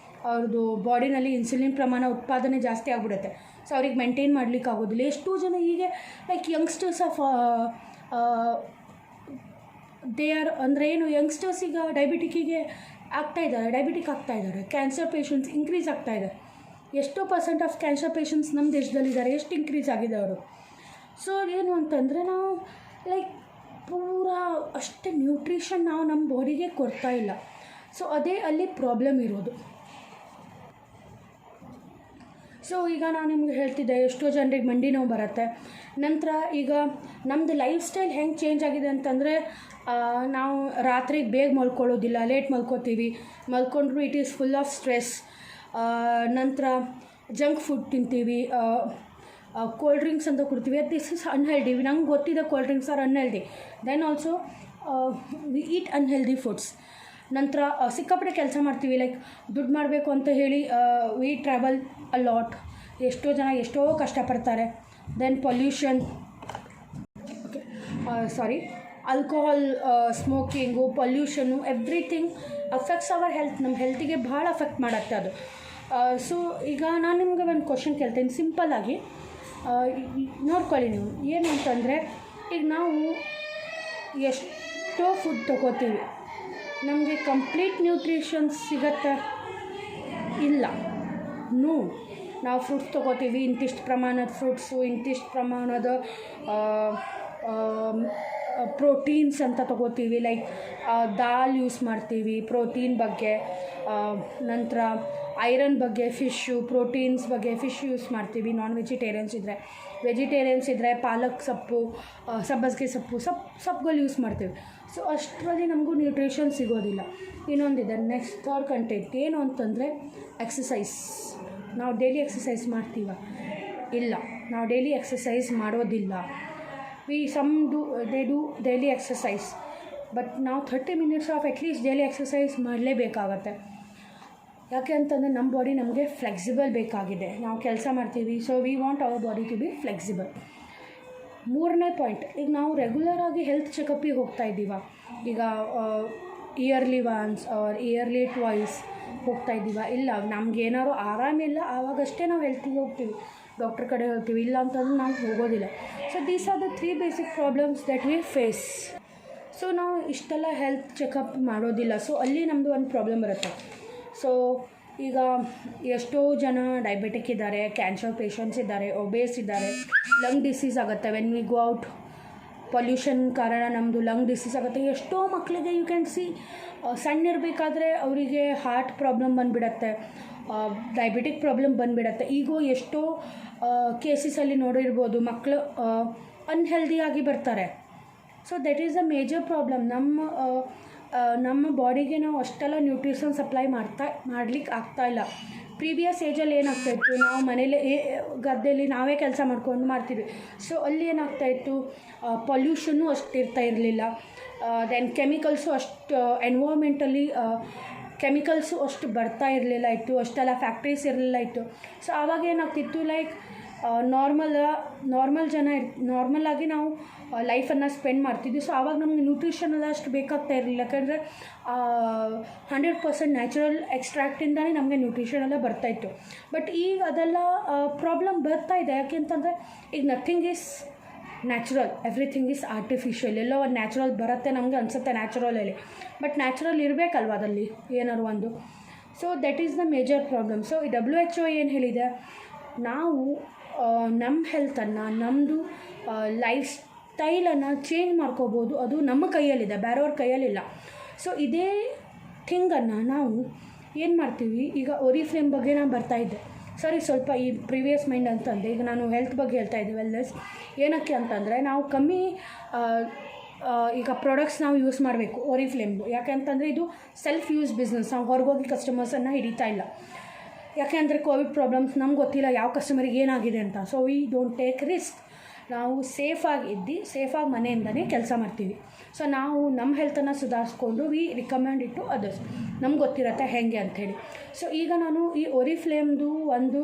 ಅವ್ರದ್ದು ಬಾಡಿನಲ್ಲಿ ಇನ್ಸುಲಿನ್ ಪ್ರಮಾಣ ಉತ್ಪಾದನೆ ಜಾಸ್ತಿ ಆಗಿಬಿಡುತ್ತೆ. ಸೊ ಅವ್ರಿಗೆ ಮೇಂಟೈನ್ ಮಾಡಲಿಕ್ಕೆ ಆಗೋದಿಲ್ಲ. ಎಷ್ಟೋ ಜನ ಹೀಗೆ like youngsters of they are ಅಂದರೆ ಏನು, ಯಂಗ್ಸ್ಟರ್ಸ್ ಈಗ ಡಯಾಬಿಟಿಕ್ ಆಗ್ತಾಯಿದ್ದಾರೆ. ಕ್ಯಾನ್ಸರ್ ಪೇಷಂಟ್ಸ್ ಇನ್ಕ್ರೀಸ್ ಆಗ್ತಾಯಿದ್ದಾರೆ. ಎಷ್ಟೋ % ಆಫ್ ಕ್ಯಾನ್ಸರ್ ಪೇಷಂಟ್ಸ್ ನಮ್ಮ ದೇಶದಲ್ಲಿದ್ದಾರೆ. ಎಷ್ಟು ಇನ್ಕ್ರೀಸ್ ಆಗಿದೆ ಅವರು. ಸೊ ಏನು ಅಂತಂದರೆ ನಾವು ಲೈಕ್ ಪೂರಾ ಅಷ್ಟೇ ನ್ಯೂಟ್ರಿಷನ್ ನಾವು ನಮ್ಮ ಬಾಡಿಗೆ ಕೊಡ್ತಾ ಇಲ್ಲ. ಸೊ ಅದೇ ಅಲ್ಲಿ ಪ್ರಾಬ್ಲಮ್ ಇರೋದು. ಸೊ ಈಗ ನಾನು ನಿಮ್ಗೆ ಹೇಳ್ತಿದ್ದೆ, ಎಷ್ಟೋ ಜನರಿಗೆ ಮಂಡಿ ನೋವು ಬರುತ್ತೆ. ನಂತರ ಈಗ ನಮ್ಮದು ಲೈಫ್ ಸ್ಟೈಲ್ ಹೆಂಗೆ ಚೇಂಜ್ ಆಗಿದೆ ಅಂತಂದರೆ, ನಾವು ರಾತ್ರಿ ಬೇಗ ಮಲ್ಕೊಳ್ಳೋದಿಲ್ಲ, ಲೇಟ್ ಮಲ್ಕೋತೀವಿ. ಮಲ್ಕೊಂಡ್ರು it is full of stress. ನಂತರ ಜಂಕ್ ಫುಡ್ ತಿಂತೀವಿ, ಕೋಲ್ಡ್ ಡ್ರಿಂಕ್ಸ್ ಅಂತ ಕೊಡ್ತೀವಿ. This is unhealthy. ನಂಗೆ ಗೊತ್ತಿದೆ cold drinks are unhealthy. Then also we eat unhealthy foods. ನಂತರ ಸಿಕ್ಕಾಪಟ್ಟೆ ಕೆಲಸ ಮಾಡ್ತೀವಿ. ಲೈಕ್ ದುಡ್ಡು ಮಾಡಬೇಕು ಅಂತ ಹೇಳಿ ವಿ ಟ್ರಾವೆಲ್ ಅ ಲಾಟ್. ಎಷ್ಟೋ ಜನ ಎಷ್ಟೋ ಕಷ್ಟಪಡ್ತಾರೆ. Then pollution, alcohol, smoking, pollution, everything affects our health. ನಮ್ಮ ಹೆಲ್ತಿಗೆ ಭಾಳ ಅಫೆಕ್ಟ್ ಮಾಡುತ್ತೆ ಅದು. ಸೊ ಈಗ ನಾನು ನಿಮಗೆ ಒಂದು ಕ್ವಶನ್ ಕೇಳ್ತೀನಿ, ಸಿಂಪಲ್ಲಾಗಿ ನೋಡ್ಕೊಳ್ಳಿ ನೀವು. ಏನು ಅಂತಂದರೆ, ಈಗ ನಾವು ಎಷ್ಟೋ ಫುಡ್ ತೊಗೋತೀವಿ, ನಮಗೆ ಕಂಪ್ಲೀಟ್ ನ್ಯೂಟ್ರಿಷನ್ಸ್ ಸಿಗತ್ತೆ? ಇಲ್ಲ. ನಾವು ಫ್ರೂಟ್ಸ್ ತೊಗೋತೀವಿ, ಇಂತಿಷ್ಟು ಪ್ರಮಾಣದ ಫ್ರೂಟ್ಸು, ಇಂತಿಷ್ಟು ಪ್ರಮಾಣದ ಪ್ರೋಟೀನ್ಸ್ ಅಂತ ತೊಗೋತೀವಿ. ಲೈಕ್ ದಾಲ್ ಯೂಸ್ ಮಾಡ್ತೀವಿ ಪ್ರೋಟೀನ್ ಬಗ್ಗೆ. ನಂತರ ಐರನ್ ಬಗ್ಗೆ ಫಿಶ್ಶು, ಪ್ರೋಟೀನ್ಸ್ ಬಗ್ಗೆ ಫಿಶ್ ಯೂಸ್ ಮಾಡ್ತೀವಿ. ನಾನ್ ವೆಜಿಟೇರಿಯನ್ಸ್ ಇದ್ದರೆ ಪಾಲಕ್ ಸೊಪ್ಪು, ಸಬ್ಬಸಿಗೆ ಸೊಪ್ಪುಗಳು ಯೂಸ್ ಮಾಡ್ತೀವಿ. ಸೊ ಅಷ್ಟರಲ್ಲಿ ನಮಗೂ ನ್ಯೂಟ್ರಿಷನ್ ಸಿಗೋದಿಲ್ಲ. ಇನ್ನೊಂದಿದೆ, ನೆಕ್ಸ್ಟ್ ಥರ್ಡ್ ಕಂಟೆಂಟ್ ಏನು ಅಂತಂದರೆ ಎಕ್ಸಸೈಸ್. ನಾವು ಡೈಲಿ ಎಕ್ಸಸೈಸ್ ಮಾಡ್ತೀವ? ಇಲ್ಲ, ನಾವು ಡೈಲಿ ಎಕ್ಸಸೈಸ್ ಮಾಡೋದಿಲ್ಲ. They do daily exercise, but ನಾವು 30 minutes of at least daily exercise ಮಾಡಲೇಬೇಕಾಗತ್ತೆ. ಯಾಕೆ ಅಂತಂದರೆ ನಮ್ಮ ಬಾಡಿ ನಮಗೆ ಫ್ಲೆಕ್ಸಿಬಲ್ ಬೇಕಾಗಿದೆ. ನಾವು ಕೆಲಸ ಮಾಡ್ತೀವಿ, so we want our body to be flexible. 3ನೇ ಪಾಯಿಂಟ್, ಈಗ ನಾವು ರೆಗ್ಯುಲರಾಗಿ ಹೆಲ್ತ್ ಚೆಕಪ್ಪಿಗೆ ಹೋಗ್ತಾ ಇದ್ದೀವ. ಈಗ yearly once or yearly twice ಹೋಗ್ತಾ ಇದ್ದೀವ? ಇಲ್ಲ. ನಮಗೇನಾದ್ರು ಆರಾಮಿಲ್ಲ ಆವಾಗಷ್ಟೇ ನಾವು ಹೆಲ್ತಿಗೆ ಹೋಗ್ತೀವಿ, ಡಾಕ್ಟ್ರ್ ಕಡೆ ಹೋಗ್ತೀವಿ. ಇಲ್ಲ ಅಂತಂದ್ರೆ ನಾವು ಹೋಗೋದಿಲ್ಲ. So these are the 3 basic problems that we face. So ನಾವು ಇಷ್ಟೆಲ್ಲ ಹೆಲ್ತ್ ಚೆಕಪ್ ಮಾಡೋದಿಲ್ಲ. ಸೊ ಅಲ್ಲಿ ನಮ್ಮದು ಒಂದು ಪ್ರಾಬ್ಲಮ್ ಬರುತ್ತೆ. ಸೊ ಈಗ ಎಷ್ಟೋ ಜನ ಡಯಾಬಿಟಿಕ್ ಇದ್ದಾರೆ, ಕ್ಯಾನ್ಸರ್ ಪೇಷಂಟ್ಸ್ ಇದ್ದಾರೆ, ಒಬೇಸ್ ಇದ್ದಾರೆ. ಲಂಗ್ ಡಿಸೀಸ್ ಆಗುತ್ತೆ when we go out. Pollution ಕಾರಣ ನಮ್ಮದು ಲಂಗ್ ಡಿಸೀಸ್ ಆಗುತ್ತೆ. ಎಷ್ಟೋ ಮಕ್ಕಳಿಗೆ ಯು ಕ್ಯಾನ್ ಸಿ, ಸಣ್ಣ ಇರಬೇಕಾದ್ರೆ ಅವರಿಗೆ ಹಾರ್ಟ್ ಪ್ರಾಬ್ಲಮ್ ಬಂದುಬಿಡತ್ತೆ, ಡಯಾಬಿಟಿಕ್ ಪ್ರಾಬ್ಲಮ್ ಬಂದುಬಿಡತ್ತೆ. ಈಗ ಎಷ್ಟೋ ಕೇಸಸಲ್ಲಿ ನೋಡಿರ್ಬೋದು, ಮಕ್ಕಳು ಅನ್ಹೆಲ್ದಿಯಾಗಿ ಬರ್ತಾರೆ. So that is a major problem. ನಮ್ಮ ಬಾಡಿಗೆ ನಾವು ಅಷ್ಟೆಲ್ಲ ನ್ಯೂಟ್ರಿಷನ್ ಸಪ್ಲೈ ಮಾಡ್ಲಿಕ್ಕೆ ಆಗ್ತಾಯಿಲ್ಲ. ಪ್ರೀವಿಯಸ್ ಏಜಲ್ಲಿ ಏನಾಗ್ತಾಯಿತ್ತು, ನಾವು ಮನೇಲಿ ಗದ್ದೆಯಲ್ಲಿ ನಾವೇ ಕೆಲಸ ಮಾಡ್ತೀವಿ. ಸೊ ಅಲ್ಲಿ ಏನಾಗ್ತಾಯಿತ್ತು, ಪೊಲ್ಯೂಷನ್ನು ಅಷ್ಟು ಇರಲಿಲ್ಲ. ದೆನ್ ಕೆಮಿಕಲ್ಸು ಅಷ್ಟು ಎನ್ವೈರ್ಮೆಂಟಲ್ಲಿ ಕೆಮಿಕಲ್ಸು ಅಷ್ಟು ಬರ್ತಾ ಇರಲಿಲ್ಲ ಇತ್ತು, ಅಷ್ಟೆಲ್ಲ ಫ್ಯಾಕ್ಟ್ರೀಸ್ ಇರಲಿಲ್ಲ ಇತ್ತು. ಸೊ ಆವಾಗ ಏನಾಗ್ತಿತ್ತು, ಲೈಕ್ ನಾರ್ಮಲಾಗಿ ನಾವು ಲೈಫನ್ನು ಸ್ಪೆಂಡ್ ಮಾಡ್ತಿದ್ವಿ. ಸೊ ಆವಾಗ ನಮಗೆ ನ್ಯೂಟ್ರಿಷನ್ ಎಲ್ಲ ಅಷ್ಟು ಬೇಕಾಗ್ತಾ ಇರಲಿಲ್ಲ. ಯಾಕಂದರೆ 100% ನ್ಯಾಚುರಲ್ ಎಕ್ಸ್ಟ್ರಾಕ್ಟಿಂದನೇ ನಮಗೆ ನ್ಯೂಟ್ರಿಷನ್ ಎಲ್ಲ ಬರ್ತಾಯಿತ್ತು. ಬಟ್ ಈಗ ಅದೆಲ್ಲ ಪ್ರಾಬ್ಲಮ್ ಬರ್ತಾಯಿದೆ. ಯಾಕೆ ಅಂತಂದರೆ ಈಗ nothing is natural, everything is artificial. ಎಲ್ಲೋ ಒಂದು ನ್ಯಾಚುರಲ್ ಬರುತ್ತೆ ನಮಗೆ ಅನಿಸುತ್ತೆ ನ್ಯಾಚುರಲಲ್ಲಿ, ಬಟ್ ನ್ಯಾಚುರಲ್ ಇರಬೇಕಲ್ವ ಅದಲ್ಲಿ ಏನಾದ್ರು ಒಂದು. So that is the major problem. So ಈ WHO ಏನು ಹೇಳಿದೆ, ನಾವು ನಮ್ಮ ಹೆಲ್ತನ್ನು, ನಮ್ಮದು ಲೈಫ್ ಸ್ಟೈಲನ್ನು ಚೇಂಜ್ ಮಾಡ್ಕೋಬೋದು, ಅದು ನಮ್ಮ ಕೈಯಲ್ಲಿದೆ, ಬೇರೆಯವ್ರ ಕೈಯಲ್ಲಿಲ್ಲ. ಸೊ ಇದೇ ಥಿಂಗನ್ನು ನಾವು ಏನು ಮಾಡ್ತೀವಿ, ಈಗ ಒರಿಫ್ಲೇಮ್ ಬಗ್ಗೆ ನಾನು ಬರ್ತಾಯಿದ್ದೆ, ಸರಿ ಸ್ವಲ್ಪ ಈ ಪ್ರಿವಿಯಸ್ ಮೈಂಡ್ ಅಂತಂದೆ. ಈಗ ನಾನು ಹೆಲ್ತ್ ಬಗ್ಗೆ ಹೇಳ್ತಾಯಿದ್ದೆ, ವೆಲ್ನೆಸ್ ಏನಕ್ಕೆ ಅಂತಂದರೆ ನಾವು ಕಮ್ಮಿ ಈಗ ಪ್ರಾಡಕ್ಟ್ಸ್ ನಾವು ಯೂಸ್ ಮಾಡಬೇಕು ಒರಿಫ್ಲೇಮ್ದು. ಯಾಕೆಂತಂದರೆ ಇದು ಸೆಲ್ಫ್ ಯೂಸ್ ಬಿಸ್ನೆಸ್, ನಾವು ಹೊರಗೋಗಿ ಕಸ್ಟಮರ್ಸನ್ನು ಹಿಡಿತಾ ಇಲ್ಲ. ಯಾಕೆ ಅಂದರೆ ಕೋವಿಡ್ ಪ್ರಾಬ್ಲಮ್ಸ್ ನಮ್ಗೆ ಗೊತ್ತಿಲ್ಲ ಯಾವ ಕಸ್ಟಮರಿಗೆ ಏನಾಗಿದೆ ಅಂತ. So we don't take risk. ನಾವು ಸೇಫಾಗಿ ಸೇಫಾಗಿ ಮನೆಯಿಂದನೇ ಕೆಲಸ ಮಾಡ್ತೀವಿ. ಸೊ ನಾವು ನಮ್ಮ ಹೆಲ್ತನ್ನು ಸುಧಾರಿಸ್ಕೊಂಡು we recommend it to others, ನಮ್ಗೆ ಗೊತ್ತಿರುತ್ತೆ ಹೇಗೆ ಅಂಥೇಳಿ. ಸೊ ಈಗ ನಾನು ಈ ಒರಿಫ್ಲೇಮ್ದು ಒಂದು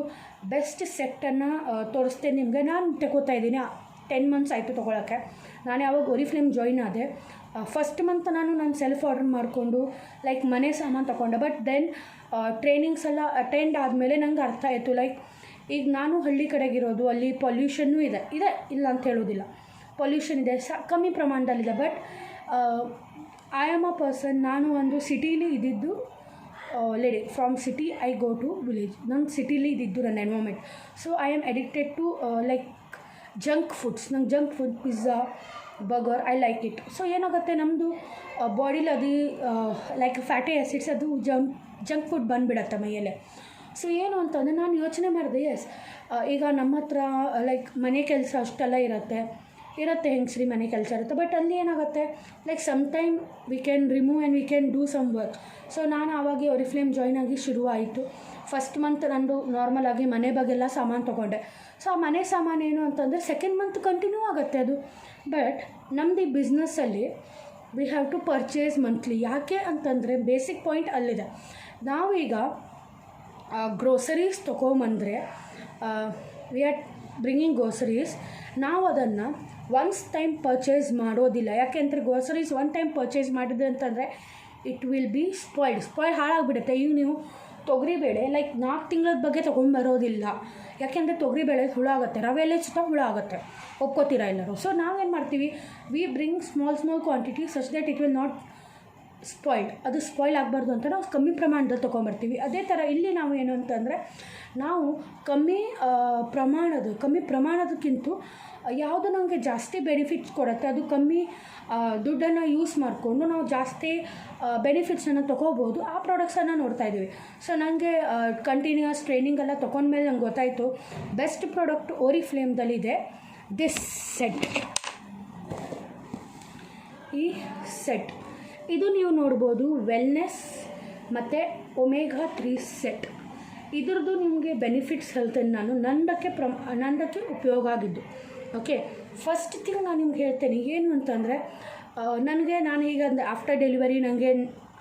ಬೆಸ್ಟ್ ಸೆಟ್ಟನ್ನು ತೋರಿಸ್ತೇನೆ ನಿಮಗೆ. ನಾನು ತಗೋತಾ ಇದ್ದೀನಿ, 10 months ಆಯಿತು ತೊಗೊಳಕ್ಕೆ. ನಾನು ಯಾವಾಗ ಒರಿಫ್ಲೇಮ್ ಜಾಯಿನ್ ಆದೆ, ಫಸ್ಟ್ ಮಂತ್ ನಾನು ಸೆಲ್ಫ್ ಆರ್ಡರ್ ಮಾಡಿಕೊಂಡು ಲೈಕ್ ಮನೆ ಸಾಮಾನು ತೊಗೊಂಡೆ. ಬಟ್ ದೆನ್ ಟ್ರೈನಿಂಗ್ಸ್ ಎಲ್ಲ ಅಟೆಂಡ್ ಆದಮೇಲೆ ನಂಗೆ ಅರ್ಥ ಆಯಿತು, ಲೈಕ್ ಈಗ ನಾನು ಹಳ್ಳಿ ಕಡೆಗಿರೋದು, ಅಲ್ಲಿ ಪೊಲ್ಯೂಷನ್ನೂ ಇದೆ ಇಲ್ಲ ಅಂತ ಹೇಳೋದಿಲ್ಲ, ಪೊಲ್ಯೂಷನ್ ಇದೆ, ಕಮ್ಮಿ ಪ್ರಮಾಣದಲ್ಲಿದೆ. But I am a person, ನಾನು ಒಂದು ಸಿಟೀಲಿ ಇದ್ದಿದ್ದು lady, from city I go to village. ನಂಗೆ ಸಿಟೀಲಿ ಇದ್ದಿದ್ದು ನನ್ನ environment. So I am addicted to like junk foods. ನಂಗೆ junk food, pizza, burger, I like it. So ಏನಾಗುತ್ತೆ, ನಮ್ಮದು ಬಾಡಿಲಿ ಅದು ಲೈಕ್ ಫ್ಯಾಟಿ ಆ್ಯಸಿಡ್ಸ್, ಅದು ಜಂಕ್ ಫುಡ್ ಬಂದುಬಿಡತ್ತೆ ಮೈಯಲ್ಲೇ. ಸೊ ಏನು ಅಂತಂದರೆ ನಾನು ಯೋಚನೆ ಮಾಡಿದೆ, ಈಗ ನಮ್ಮ ಹತ್ರ ಲೈಕ್ ಮನೆ ಕೆಲಸ ಅಷ್ಟೆಲ್ಲ ಇರುತ್ತೆ ಹೆಂಗಸ್ರಿ ಮನೆ ಕೆಲಸ ಇರುತ್ತೆ. ಬಟ್ ಅಲ್ಲಿ ಏನಾಗುತ್ತೆ, like some time we can remove and we can do some work. So ನಾನು ಆವಾಗ ಒರಿಫ್ಲೇಮ್ ಜಾಯ್ನ್ ಆಗಿ ಶುರುವಾಯಿತು. ಫಸ್ಟ್ ಮಂತ್ ನಂದು ನಾರ್ಮಲಾಗಿ ಮನೆ ಬಗ್ಗೆಲ್ಲ ಸಾಮಾನು ತೊಗೊಂಡೆ. ಸೊ ಆ ಮನೆ ಸಾಮಾನು ಏನು ಅಂತಂದರೆ ಸೆಕೆಂಡ್ ಮಂತ್ ಕಂಟಿನ್ಯೂ ಆಗುತ್ತೆ ಅದು. ಬಟ್ ನಮ್ಮದು ಈ ಬಿಸ್ನೆಸ್ಸಲ್ಲಿ we have to purchase monthly. ಯಾಕೆ ಅಂತಂದರೆ ಬೇಸಿಕ್ ಪಾಯಿಂಟ್ ಅಲ್ಲಿದೆ. ನಾವೀಗ ಗ್ರೋಸರೀಸ್ ತೊಗೊಂಬಂದರೆ ವಿ ಆರ್ ಬ್ರಿಂಗಿಂಗ್ ಗ್ರೋಸರೀಸ್, ನಾವು ಅದನ್ನು ಒನ್ಸ್ ಟೈಮ್ ಪರ್ಚೇಸ್ ಮಾಡೋದಿಲ್ಲ. ಯಾಕೆಂದರೆ ಗ್ರೋಸರೀಸ್ ಒನ್ ಟೈಮ್ ಪರ್ಚೇಸ್ ಮಾಡಿದೆ ಅಂತಂದರೆ ಇಟ್ ವಿಲ್ ಬಿ ಸ್ಪಾಯ್ಲ್ ಹಾಳಾಗಿಬಿಡುತ್ತೆ. ಈಗ ನೀವು ತೊಗರಿಬೇಳೆ ಲೈಕ್ 4 ತಿಂಗಳ ಬಗ್ಗೆ ತೊಗೊಂಡ್ಬರೋದಿಲ್ಲ. ಯಾಕೆಂದರೆ ತೊಗರಿಬೇಳೆ ಹುಳ ಆಗುತ್ತೆ, ರವೆಲೆ ಸುತ್ತ ಹುಳ ಆಗುತ್ತೆ, ಒಪ್ಕೋತೀರ ಎಲ್ಲರೂ. ಸೊ ನಾವೇನು ಮಾಡ್ತೀವಿ, V bring small quantity such that it will not spoiled. ಅದು ಸ್ಪಾಯ್ಲ್ ಆಗಬಾರ್ದು ಅಂತ ನಾವು ಕಮ್ಮಿ ಪ್ರಮಾಣದಲ್ಲಿ ತೊಗೊಂಬರ್ತೀವಿ. ಅದೇ ಥರ ಇಲ್ಲಿ ನಾವು ಏನು ಅಂತಂದರೆ, ನಾವು ಕಮ್ಮಿ ಪ್ರಮಾಣದಕ್ಕಿಂತ ಯಾವುದು ನಮಗೆ ಜಾಸ್ತಿ ಬೆನಿಫಿಟ್ಸ್ ಕೊಡುತ್ತೆ, ಅದು ಕಮ್ಮಿ ದುಡ್ಡನ್ನು ಯೂಸ್ ಮಾಡಿಕೊಂಡು ನಾವು ಜಾಸ್ತಿ ಬೆನಿಫಿಟ್ಸನ್ನು ತೊಗೋಬೋದು, ಆ ಪ್ರಾಡಕ್ಟ್ಸನ್ನು ನೋಡ್ತಾಯಿದ್ದೀವಿ. ಸೊ ನನಗೆ ಕಂಟಿನ್ಯೂಯಸ್ ಟ್ರೈನಿಂಗ್ ಎಲ್ಲ ತೊಗೊಂಡ್ಮೇಲೆ ನಂಗೆ ಗೊತ್ತಾಯಿತು, ಬೆಸ್ಟ್ ಪ್ರಾಡಕ್ಟ್ ಒರಿಫ್ಲೇಮ್ದಲ್ಲಿದೆ ದಿಸ್ ಸೆಟ್. ಈ ಸೆಟ್ ಇದು ನೀವು ನೋಡ್ಬೋದು, ವೆಲ್ನೆಸ್ ಮತ್ತು ಒಮೆಗಾ 3 ಸೆಟ್. ಇದ್ರದ್ದು ನಿಮಗೆ ಬೆನಿಫಿಟ್ಸ್ ಹೇಳ್ತೇನೆ ನಾನು, ನಂದಕ್ಕೆ ಉಪಯೋಗ ಆಗಿದ್ದು. ಓಕೆ, ಫಸ್ಟ್ ಥಿಂಗ್ ನಾನು ನಿಮ್ಗೆ ಹೇಳ್ತೇನೆ ಏನು ಅಂತಂದರೆ, ನಾನು ಈಗ ಆಫ್ಟರ್ ಡೆಲಿವರಿ ನನಗೆ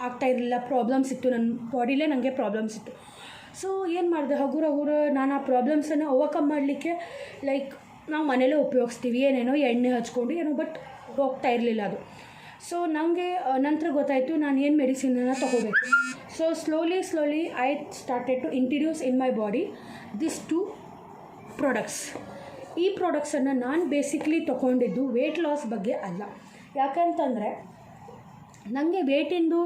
ಆಗ್ತಾಯಿರಲಿಲ್ಲ, ಪ್ರಾಬ್ಲಮ್ಸ್ ಇತ್ತು, ನನ್ನ ಬಾಡಿಲೇ ನನಗೆ ಪ್ರಾಬ್ಲಮ್ಸ್ ಇತ್ತು. ಸೊ ಏನು ಮಾಡಿದೆ, ಹಗುರು ನಾನು ಆ ಪ್ರಾಬ್ಲಮ್ಸನ್ನು ಓವರ್ಕಮ್ ಮಾಡಲಿಕ್ಕೆ ಲೈಕ್ ನಾವು ಮನೇಲೇ ಉಪಯೋಗಿಸ್ತೀವಿ, ಏನೇನೋ ಎಣ್ಣೆ ಹಚ್ಕೊಂಡು ಏನೋ, ಬಟ್ ಹೋಗ್ತಾ ಇರಲಿಲ್ಲ ಅದು. ಸೊ ನನಗೆ ನಂತರ ಗೊತ್ತಾಯಿತು ನಾನು ಏನು ಮೆಡಿಸಿನನ್ನು ತೊಗೋಬೇಕು. So slowly I started to introduce in my body this 2 products. ಈ ಪ್ರಾಡಕ್ಟ್ಸನ್ನು ನಾನು ಬೇಸಿಕ್ಲಿ ತೊಗೊಂಡಿದ್ದು ವೆಯ್ಟ್ ಲಾಸ್ ಬಗ್ಗೆ ಅಲ್ಲ. ಯಾಕಂತಂದರೆ ನನಗೆ ವೇಟಿಂದು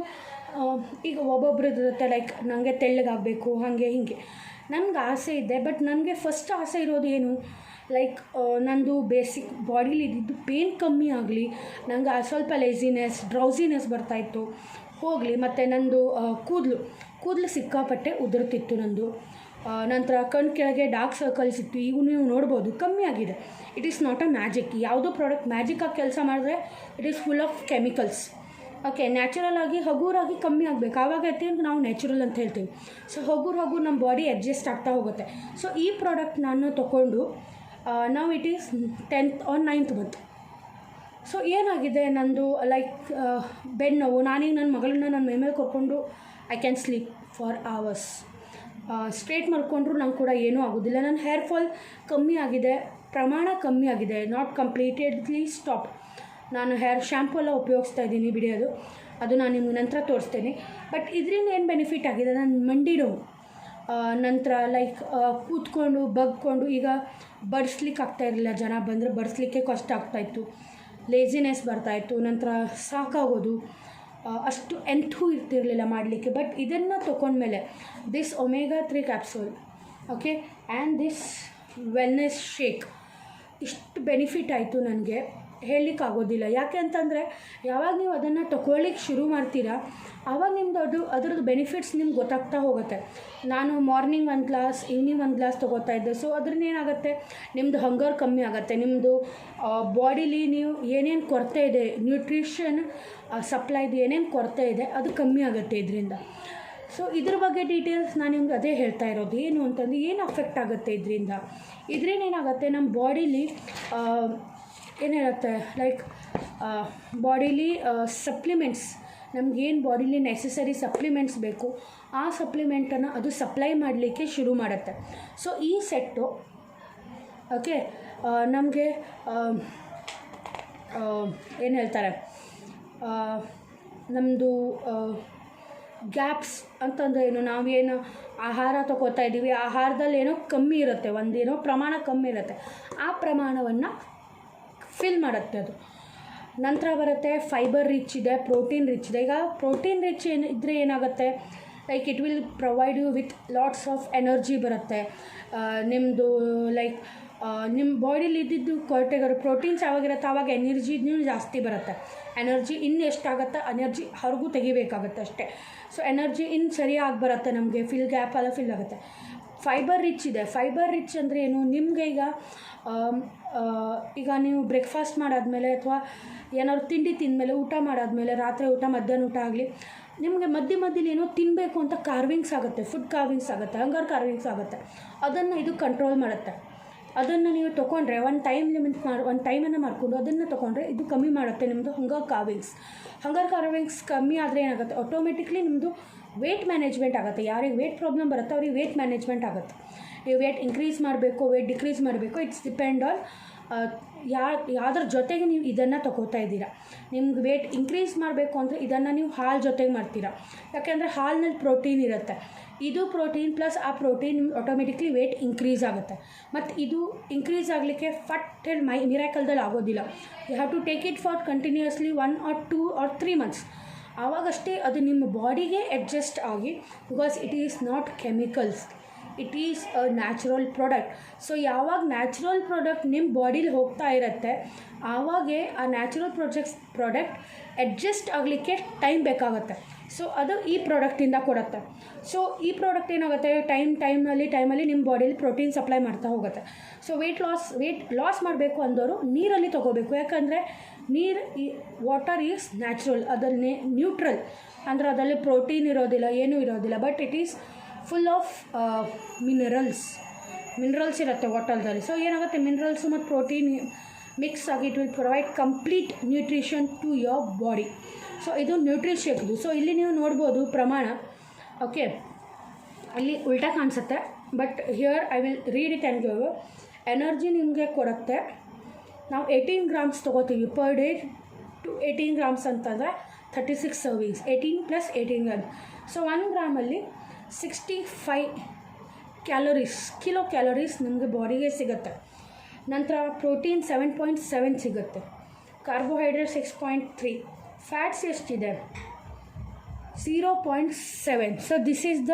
ಈಗ ಒಬ್ಬೊಬ್ರದ್ದು ಇರುತ್ತೆ, ಲೈಕ್ ನನಗೆ ತೆಳ್ಳಗಾಗಬೇಕು ಹಾಗೆ ಹೀಗೆ ನನಗೆ ಆಸೆ ಇದೆ. ಬಟ್ ನನಗೆ ಫಸ್ಟ್ ಆಸೆ ಇರೋದು ಏನು, ಲೈಕ್ ನಂದು ಬೇಸಿಕ್ ಬಾಡಿಲಿ ಇದ್ದಿದ್ದು ಪೇನ್ ಕಮ್ಮಿ ಆಗಲಿ, ನಂಗೆ ಸ್ವಲ್ಪ ಡ್ರೌಸಿನೆಸ್ ಬರ್ತಾಯಿತ್ತು ಹೋಗಲಿ. ಮತ್ತು ನಂದು ಕೂದಲು ಸಿಕ್ಕಾಪಟ್ಟೆ ಉದುರುತ್ತಿತ್ತು ನಂದು. ನಂತರ ಕಣ್ಣು ಕೆಳಗೆ ಡಾರ್ಕ್ ಸರ್ಕಲ್ಸ್ ಇತ್ತು, ಈಗ ನೀವು ನೋಡ್ಬೋದು ಕಮ್ಮಿ ಆಗಿದೆ. It is not a magic. ಯಾವುದೋ ಪ್ರಾಡಕ್ಟ್ ಮ್ಯಾಜಿಕಾಗಿ ಕೆಲಸ ಮಾಡಿದ್ರೆ it is full of chemicals. Okay, ನ್ಯಾಚುರಲಾಗಿ ಹಗುರಾಗಿ ಕಮ್ಮಿ ಆಗಬೇಕು, ಆವಾಗ ಅಂತ ನಾವು ನ್ಯಾಚುರಲ್ ಅಂತ ಹೇಳ್ತೀವಿ. ಸೊ ಹಗುರು ನಮ್ಮ ಬಾಡಿ ಅಡ್ಜಸ್ಟ್ ಆಗ್ತಾ ಹೋಗುತ್ತೆ. ಸೊ ಈ ಪ್ರಾಡಕ್ಟ್ ನಾನು ತೊಗೊಂಡು ನಾವು it is 10th or 9th month. So ಏನಾಗಿದೆ, ನಂದು ಲೈಕ್ ಬೆನ್ನೋವು, ನಾನೀಗ ನನ್ನ ಮಗಳನ್ನ ನನ್ನ ಮೇಲೆ ಕರ್ಕೊಂಡು I can sleep for hours. Straight ಮಾಡ್ಕೊಂಡ್ರು ನಂಗೆ ಕೂಡ ಏನೂ ಆಗೋದಿಲ್ಲ. ನನ್ನ ಹೇರ್ ಫಾಲ್ ಕಮ್ಮಿ ಆಗಿದೆ, ಪ್ರಮಾಣ ಕಮ್ಮಿ ಆಗಿದೆ, ನಾಟ್ ಕಂಪ್ಲೀಟೆಡ್ಲಿ ಸ್ಟಾಪ್. ನಾನು ಹೇರ್ ಶ್ಯಾಂಪು ಎಲ್ಲ ಉಪಯೋಗಿಸ್ತಾ ಇದ್ದೀನಿ, ಅದು ನಾನು ನಿಮ್ಗೆ ನಂತರ ತೋರಿಸ್ತೇನೆ. ಬಟ್ ಇದರಿಂದ ಏನು ಬೆನಿಫಿಟ್ ಆಗಿದೆ, ನನ್ನ ಮಂಡಿ ನೋವು ನಂತರ ಲೈಕ್ ಕೂತ್ಕೊಂಡು ಬಗ್ಕೊಂಡು, ಈಗ ಬಡಿಸ್ಲಿಕ್ಕೆ ಆಗ್ತಾಯಿರಲಿಲ್ಲ, ಜನ ಬಂದರೆ ಬಡಿಸ್ಲಿಕ್ಕೆ ಕಷ್ಟ ಆಗ್ತಾಯಿತ್ತು, ಲೇಜಿನೆಸ್ ಬರ್ತಾಯಿತ್ತು, ನಂತರ ಸಾಕಾಗೋದು, ಅಷ್ಟು ಎಂಥೂ ಇರ್ತಿರಲಿಲ್ಲ ಮಾಡಲಿಕ್ಕೆ. ಬಟ್ ಇದನ್ನು ತೊಗೊಂಡ್ಮೇಲೆ this omega 3 capsule, okay, and this wellness shake, ಇಷ್ಟು ಬೆನಿಫಿಟ್ ಆಯಿತು ನನಗೆ, ಹೇಳಲಿಕ್ಕಾಗೋದಿಲ್ಲ. ಯಾಕೆ ಅಂತಂದರೆ ಯಾವಾಗ ನೀವು ಅದನ್ನು ತೊಗೊಳ್ಳಿಕ್ಕೆ ಶುರು ಮಾಡ್ತೀರಾ ಆವಾಗ ನಿಮ್ಮದು ಅದರದ್ದು ಬೆನಿಫಿಟ್ಸ್ ನಿಮ್ಗೆ ಗೊತ್ತಾಗ್ತಾ ಹೋಗುತ್ತೆ. ನಾನು ಮಾರ್ನಿಂಗ್ 1 ಗ್ಲಾಸ್, ಈವ್ನಿಂಗ್ 1 ಗ್ಲಾಸ್ ತೊಗೋತಾ ಇದ್ದೆ. ಸೊ ಅದರಿಂದ ಏನಾಗುತ್ತೆ, ನಿಮ್ಮದು ಹಂಗರ್ ಕಮ್ಮಿ ಆಗುತ್ತೆ, ನಿಮ್ಮದು ಬಾಡಿಲಿ ನೀವು ಏನೇನು ಕೊರತೆ ಇದೆ, ನ್ಯೂಟ್ರಿಷನ್ ಸಪ್ಲೈದು ಏನೇನು ಕೊರತೆ ಇದೆ ಅದು ಕಮ್ಮಿ ಆಗುತ್ತೆ ಇದರಿಂದ. ಸೊ ಇದ್ರ ಬಗ್ಗೆ ಡೀಟೇಲ್ಸ್ ನಾನು ನಿಮ್ಗೆ ಅದೇ ಹೇಳ್ತಾ ಇರೋದು. ಏನು ಅಂತಂದರೆ ಏನು ಅಫೆಕ್ಟ್ ಆಗುತ್ತೆ ಇದರಿಂದ ಏನಾಗುತ್ತೆ, ನಮ್ಮ ಬಾಡಿಲಿ ಏನಿರುತ್ತೆ, ಲೈಕ್ ಬಾಡಿಲಿ ಸಪ್ಲಿಮೆಂಟ್ಸ್, ನಮಗೇನು ಬಾಡಿಲಿ ನೆಸೆಸರಿ ಸಪ್ಲಿಮೆಂಟ್ಸ್ ಬೇಕು ಆ ಸಪ್ಲಿಮೆಂಟನ್ನು ಅದು ಸಪ್ಲೈ ಮಾಡಲಿಕ್ಕೆ ಶುರು ಮಾಡುತ್ತೆ. ಸೊ ಈ ಸೆಟ್ಟು ಓಕೆ ನಮಗೆ ಏನು ಹೇಳ್ತಾರೆ, ನಮ್ಮದು ಗ್ಯಾಪ್ಸ್ ಅಂತಂದರೆ ಏನು, ನಾವೇನು ಆಹಾರ ತೊಗೋತಾ ಇದ್ದೀವಿ, ಆಹಾರದಲ್ಲಿ ಏನೋ ಕಮ್ಮಿ ಇರುತ್ತೆ, ಒಂದೇನೋ ಪ್ರಮಾಣ ಕಮ್ಮಿ ಇರುತ್ತೆ, ಆ ಪ್ರಮಾಣವನ್ನು ಫಿಲ್ ಮಾಡುತ್ತೆ ಅದು. ನಂತರ ಬರುತ್ತೆ ಫೈಬರ್ ರಿಚ್ ಇದೆ, ಪ್ರೋಟೀನ್ ರಿಚ್ ಇದೆ. ಈಗ ಪ್ರೋಟೀನ್ ರಿಚ್ ಇದ್ದರೆ ಏನಾಗುತ್ತೆ, like it will provide you with lots of energy ಬರುತ್ತೆ. ನಿಮ್ಮದು ಲೈಕ್ ನಿಮ್ಮ ಬಾಡಿಲಿ ಇದ್ದಿದ್ದು ಕೊರತೆಗಳು ಪ್ರೋಟೀನ್ಸ್ ಯಾವಾಗಿರುತ್ತೆ ಆವಾಗ ಎನರ್ಜಿನೂ ಜಾಸ್ತಿ ಬರುತ್ತೆ. ಎನರ್ಜಿ ಇನ್ನು ಎಷ್ಟಾಗುತ್ತೆ ಎನರ್ಜಿ ಹೊರಗೂ ತೆಗಿಬೇಕಾಗುತ್ತೆ ಅಷ್ಟೇ. ಸೊ ಎನರ್ಜಿ ಇನ್ನು ಸರಿಯಾಗಿ ಬರುತ್ತೆ, ನಮಗೆ ಗ್ಯಾಪ್ ಎಲ್ಲ ಫಿಲ್ ಆಗುತ್ತೆ. ಫೈಬರ್ ರಿಚ್ ಇದೆ. ಫೈಬರ್ ರಿಚ್ ಅಂದರೆ ಏನು, ನಿಮಗೆ ಈಗ ನೀವು ಬ್ರೇಕ್ಫಾಸ್ಟ್ ಮಾಡಾದಮೇಲೆ ಅಥವಾ ಏನಾದ್ರು ತಿಂಡಿ ತಿಂದಮೇಲೆ, ಊಟ ಮಾಡಾದಮೇಲೆ, ರಾತ್ರಿ ಊಟ ಮಧ್ಯಾಹ್ನ ಊಟ ಆಗಲಿ, ನಿಮಗೆ ಮಧ್ಯದಲ್ಲಿ ಏನೋ ತಿನ್ನಬೇಕು ಅಂತ ಕಾರ್ವಿಂಗ್ಸ್ ಆಗುತ್ತೆ, ಫುಡ್ ಕಾರ್ವಿಂಗ್ಸ್ ಆಗುತ್ತೆ, ಹಂಗರ್ ಕಾರ್ವಿಂಗ್ಸ್ ಆಗುತ್ತೆ. ಅದನ್ನು ಇದು ಕಂಟ್ರೋಲ್ ಮಾಡುತ್ತೆ. ಅದನ್ನು ನೀವು ತೊಗೊಂಡ್ರೆ ಒಂದು ಟೈಮನ್ನು ಮಾಡಿಕೊಂಡು ಅದನ್ನು ತೊಗೊಂಡ್ರೆ ಇದು ಕಮ್ಮಿ ಮಾಡುತ್ತೆ ನಿಮ್ಮದು ಹಂಗರ್ ಕಾರ್ವಿಂಗ್ಸ್ ಕಮ್ಮಿ ಆದರೆ ಏನಾಗುತ್ತೆ, ಆಟೋಮೆಟಿಕ್ಲಿ ನಿಮ್ಮದು ವೇಟ್ ಮ್ಯಾನೇಜ್ಮೆಂಟ್ ಆಗುತ್ತೆ. ಯಾರಿಗೆ ವೇಟ್ ಪ್ರಾಬ್ಲಮ್ ಬರುತ್ತೆ ಅವ್ರಿಗೆ ವೇಟ್ ಮ್ಯಾನೇಜ್ಮೆಂಟ್ ಆಗುತ್ತೆ. ನೀವು ವೇಟ್ ಇನ್ಕ್ರೀಸ್ ಮಾಡಬೇಕು, ವೇಟ್ ಡಿಕ್ರೀಸ್ ಮಾಡಬೇಕು, ಇಟ್ಸ್ ಡಿಪೆಂಡ್ ಆನ್ ಯಾವುದ್ರ ಜೊತೆಗೆ ನೀವು ಇದನ್ನು ತೊಗೋತಾ ಇದ್ದೀರಾ. ನಿಮ್ಗೆ ವೇಟ್ ಇನ್ಕ್ರೀಸ್ ಮಾಡಬೇಕು ಅಂದರೆ ಇದನ್ನು ನೀವು ಹಾಲು ಜೊತೆಗೆ ಮಾಡ್ತೀರಾ. ಯಾಕೆಂದರೆ ಹಾಲಿನಲ್ಲಿ ಪ್ರೋಟೀನ್ ಇರುತ್ತೆ. ಇದು ಪ್ರೋಟೀನ್ ಪ್ಲಸ್ ಆ ಪ್ರೋಟೀನ್ ಆಟೋಮೆಟಿಕ್ಲಿ ವೇಟ್ ಇನ್ಕ್ರೀಸ್ ಆಗುತ್ತೆ. ಮತ್ತು ಇದು ಇನ್ಕ್ರೀಸ್ ಆಗಲಿಕ್ಕೆ ಫಟ್ ಹೇಳಿ ಮಿರಾಕಲ್ದಲ್ಲಿ ಆಗೋದಿಲ್ಲ. You have to take it for continuously 1 or 2 or 3 months. ಆವಾಗಷ್ಟೇ ಅದು ನಿಮ್ಮ ಬಾಡಿಗೆ ಅಡ್ಜಸ್ಟ್ ಆಗಿ, because it is not chemicals, it is a natural product. So ಯಾವಾಗ ನ್ಯಾಚುರಲ್ ಪ್ರಾಡಕ್ಟ್ ನಿಮ್ಮ ಬಾಡೀಲಿ ಹೋಗ್ತಾ ಇರುತ್ತೆ ಆವಾಗೇ ಆ ನ್ಯಾಚುರಲ್ ಪ್ರಾಡಕ್ಟ್ ಅಡ್ಜಸ್ಟ್ ಆಗಲಿಕ್ಕೆ ಟೈಮ್ ಬೇಕಾಗುತ್ತೆ. ಸೊ ಅದು ಈ ಪ್ರಾಡಕ್ಟಿಂದ ಕೊಡುತ್ತೆ. ಸೊ ಈ ಪ್ರಾಡಕ್ಟ್ ಏನಾಗುತ್ತೆ, ಟೈಮಲ್ಲಿ ನಿಮ್ಮ ಬಾಡಿಲಿ ಪ್ರೋಟೀನ್ ಸಪ್ಲೈ ಮಾಡ್ತಾ ಹೋಗುತ್ತೆ. ಸೊ ವೇಟ್ ಲಾಸ್ ಮಾಡಬೇಕು ಅಂದವರು ನೀರಲ್ಲಿ ತೊಗೋಬೇಕು. ಯಾಕಂದರೆ ವಾಟರ್ ಈಸ್ ನ್ಯಾಚುರಲ್, ಅದರಲ್ಲಿ ನ್ಯೂಟ್ರಲ್ ಅಂದರೆ ಅದರಲ್ಲಿ ಪ್ರೋಟೀನ್ ಇರೋದಿಲ್ಲ, ಏನೂ ಇರೋದಿಲ್ಲ. But it is full of minerals ಇರುತ್ತೆ ವಾಟರ್ದಲ್ಲಿ. ಸೊ ಏನಾಗುತ್ತೆ, ಮಿನರಲ್ಸು ಮತ್ತು ಪ್ರೋಟೀನ್ ಮಿಕ್ಸ್ ಆಗಿ it will provide complete nutrition to your body. So ಇದು ನ್ಯೂಟ್ರಿಷಿಯನ್ದು. ಸೊ ಇಲ್ಲಿ ನೀವು ನೋಡ್ಬೋದು ಪ್ರಮಾಣ, ಓಕೆ, ಅಲ್ಲಿ ಉಲ್ಟಾ ಕಾಣಿಸುತ್ತೆ, but here I will read it and give. Energy ನಿಮಗೆ ಕೊಡುತ್ತೆ. ನಾವು 18 grams ತೊಗೋತೀವಿ ಪರ್ ಡೇ ಟು 18 grams ಅಂತಂದರೆ 36 servings, 18 + 18 grams. So 1 ಗ್ರಾಮಲ್ಲಿ 65 kilo calories ನಿಮಗೆ ಬಾಡಿಗೆ ಸಿಗುತ್ತೆ. ನಂತರ ಪ್ರೋಟೀನ್ 7.7 ಸಿಗುತ್ತೆ, ಕಾರ್ಬೋಹೈಡ್ರೇಟ್ 6.3, ಫ್ಯಾಟ್ಸ್ ಎಷ್ಟಿದೆ 0.7. So this is the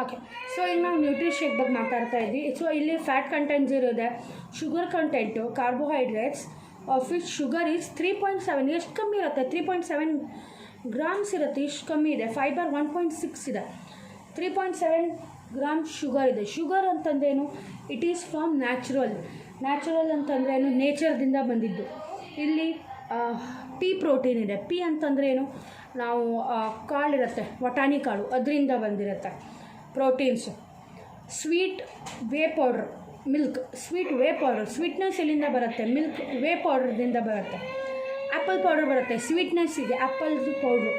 okay. So ಈಗ ನಾವು ನ್ಯೂಟ್ರಿಷೇಕ್ ಬಗ್ಗೆ ಮಾತಾಡ್ತಾ ಇದ್ವಿ. ಸೊ ಇಲ್ಲಿ ಫ್ಯಾಟ್ ಕಂಟೆಂಟ್ ಇರೋದೆ, sugar content, carbohydrates of which sugar is 3.7. ಎಷ್ಟು ಕಮ್ಮಿ ಇರುತ್ತೆ, 3.7 grams ಇರುತ್ತೆ, ಇಷ್ಟು ಕಮ್ಮಿ ಇದೆ. ಫೈಬರ್ 1.6 ಇದೆ, 3.7 grams ಶುಗರ್ ಇದೆ. ಶುಗರ್ ಅಂತಂದೇನು, ಇಟ್ ಈಸ್ ಫ್ರಮ್ ನ್ಯಾಚುರಲ್ ಅಂತಂದ್ರೇನು, ನೇಚರ್ದಿಂದ ಬಂದಿದ್ದು. ಇಲ್ಲಿ ಪಿ ಪ್ರೋಟೀನ್ ಇದೆ. ಪಿ ಅಂತಂದ್ರೆ ಏನು, ನಾವು ಕಾಳಿರುತ್ತೆ, ವಟಾಣಿ ಕಾಳು, ಅದರಿಂದ ಬಂದಿರುತ್ತೆ proteins. Sweet way powder, milk, sweetness ಎಲ್ಲಿಂದ ಬರುತ್ತೆ, ಮಿಲ್ಕ್ ವೇ ಪೌಡ್ರದಿಂದ ಬರುತ್ತೆ. ಆ್ಯಪಲ್ ಪೌಡರ್ ಬರುತ್ತೆ, ಸ್ವೀಟ್ನೆಸ್ ಇದೆ ಆ್ಯಪಲ್ದು ಪೌಡ್ರು.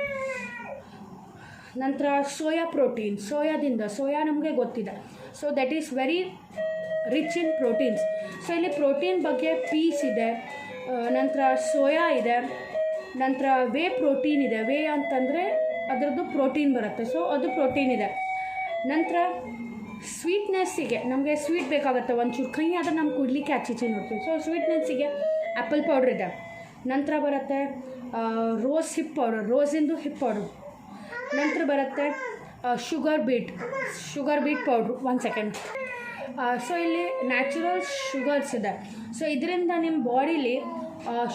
ನಂತರ ಸೋಯಾ ಪ್ರೋಟೀನ್, ಸೋಯಾ ನಮಗೆ ಗೊತ್ತಿದೆ. So that is very rich in proteins. So ಇಲ್ಲಿ ಪ್ರೋಟೀನ್ ಬಗ್ಗೆ ಪೀಸ್ ಇದೆ, ನಂತರ ಸೋಯಾ ಇದೆ, ನಂತರ ವೇ ಪ್ರೋಟೀನ್ ಇದೆ. ವೇ ಅಂತಂದರೆ ಅದರದ್ದು ಪ್ರೋಟೀನ್ ಬರುತ್ತೆ, ಸೊ ಅದು ಪ್ರೋಟೀನ್ ಇದೆ. ನಂತರ ಸ್ವೀಟ್ನೆಸ್ಸಿಗೆ ನಮಗೆ ಸ್ವೀಟ್ ಬೇಕಾಗುತ್ತೆ, ಒಂಚೂರು ಕಹಿ ಆದರೆ ನಮ್ಗೆ ಕುಡಲಿಕ್ಕೆ ಆಚೀಚೆ ನೋಡ್ತೀವಿ. ಸೊ ಸ್ವೀಟ್ನೆಸ್ಸಿಗೆ ಆ್ಯಪಲ್ ಪೌಡ್ರ್ ಇದೆ. ನಂತರ ಬರುತ್ತೆ ರೋಸ್ ಹಿಪ್ ಪೌಡರ್, ರೋಸಿಂದು ಹಿಪ್ ಪೌಡ್ರು. ನಂತರ ಬರುತ್ತೆ sugar beet powder. 1 second. So ಇಲ್ಲಿ ನ್ಯಾಚುರಲ್ ಶುಗರ್ಸ್ ಇದೆ. ಸೊ ಇದರಿಂದ ನಿಮ್ಮ ಬಾಡೀಲಿ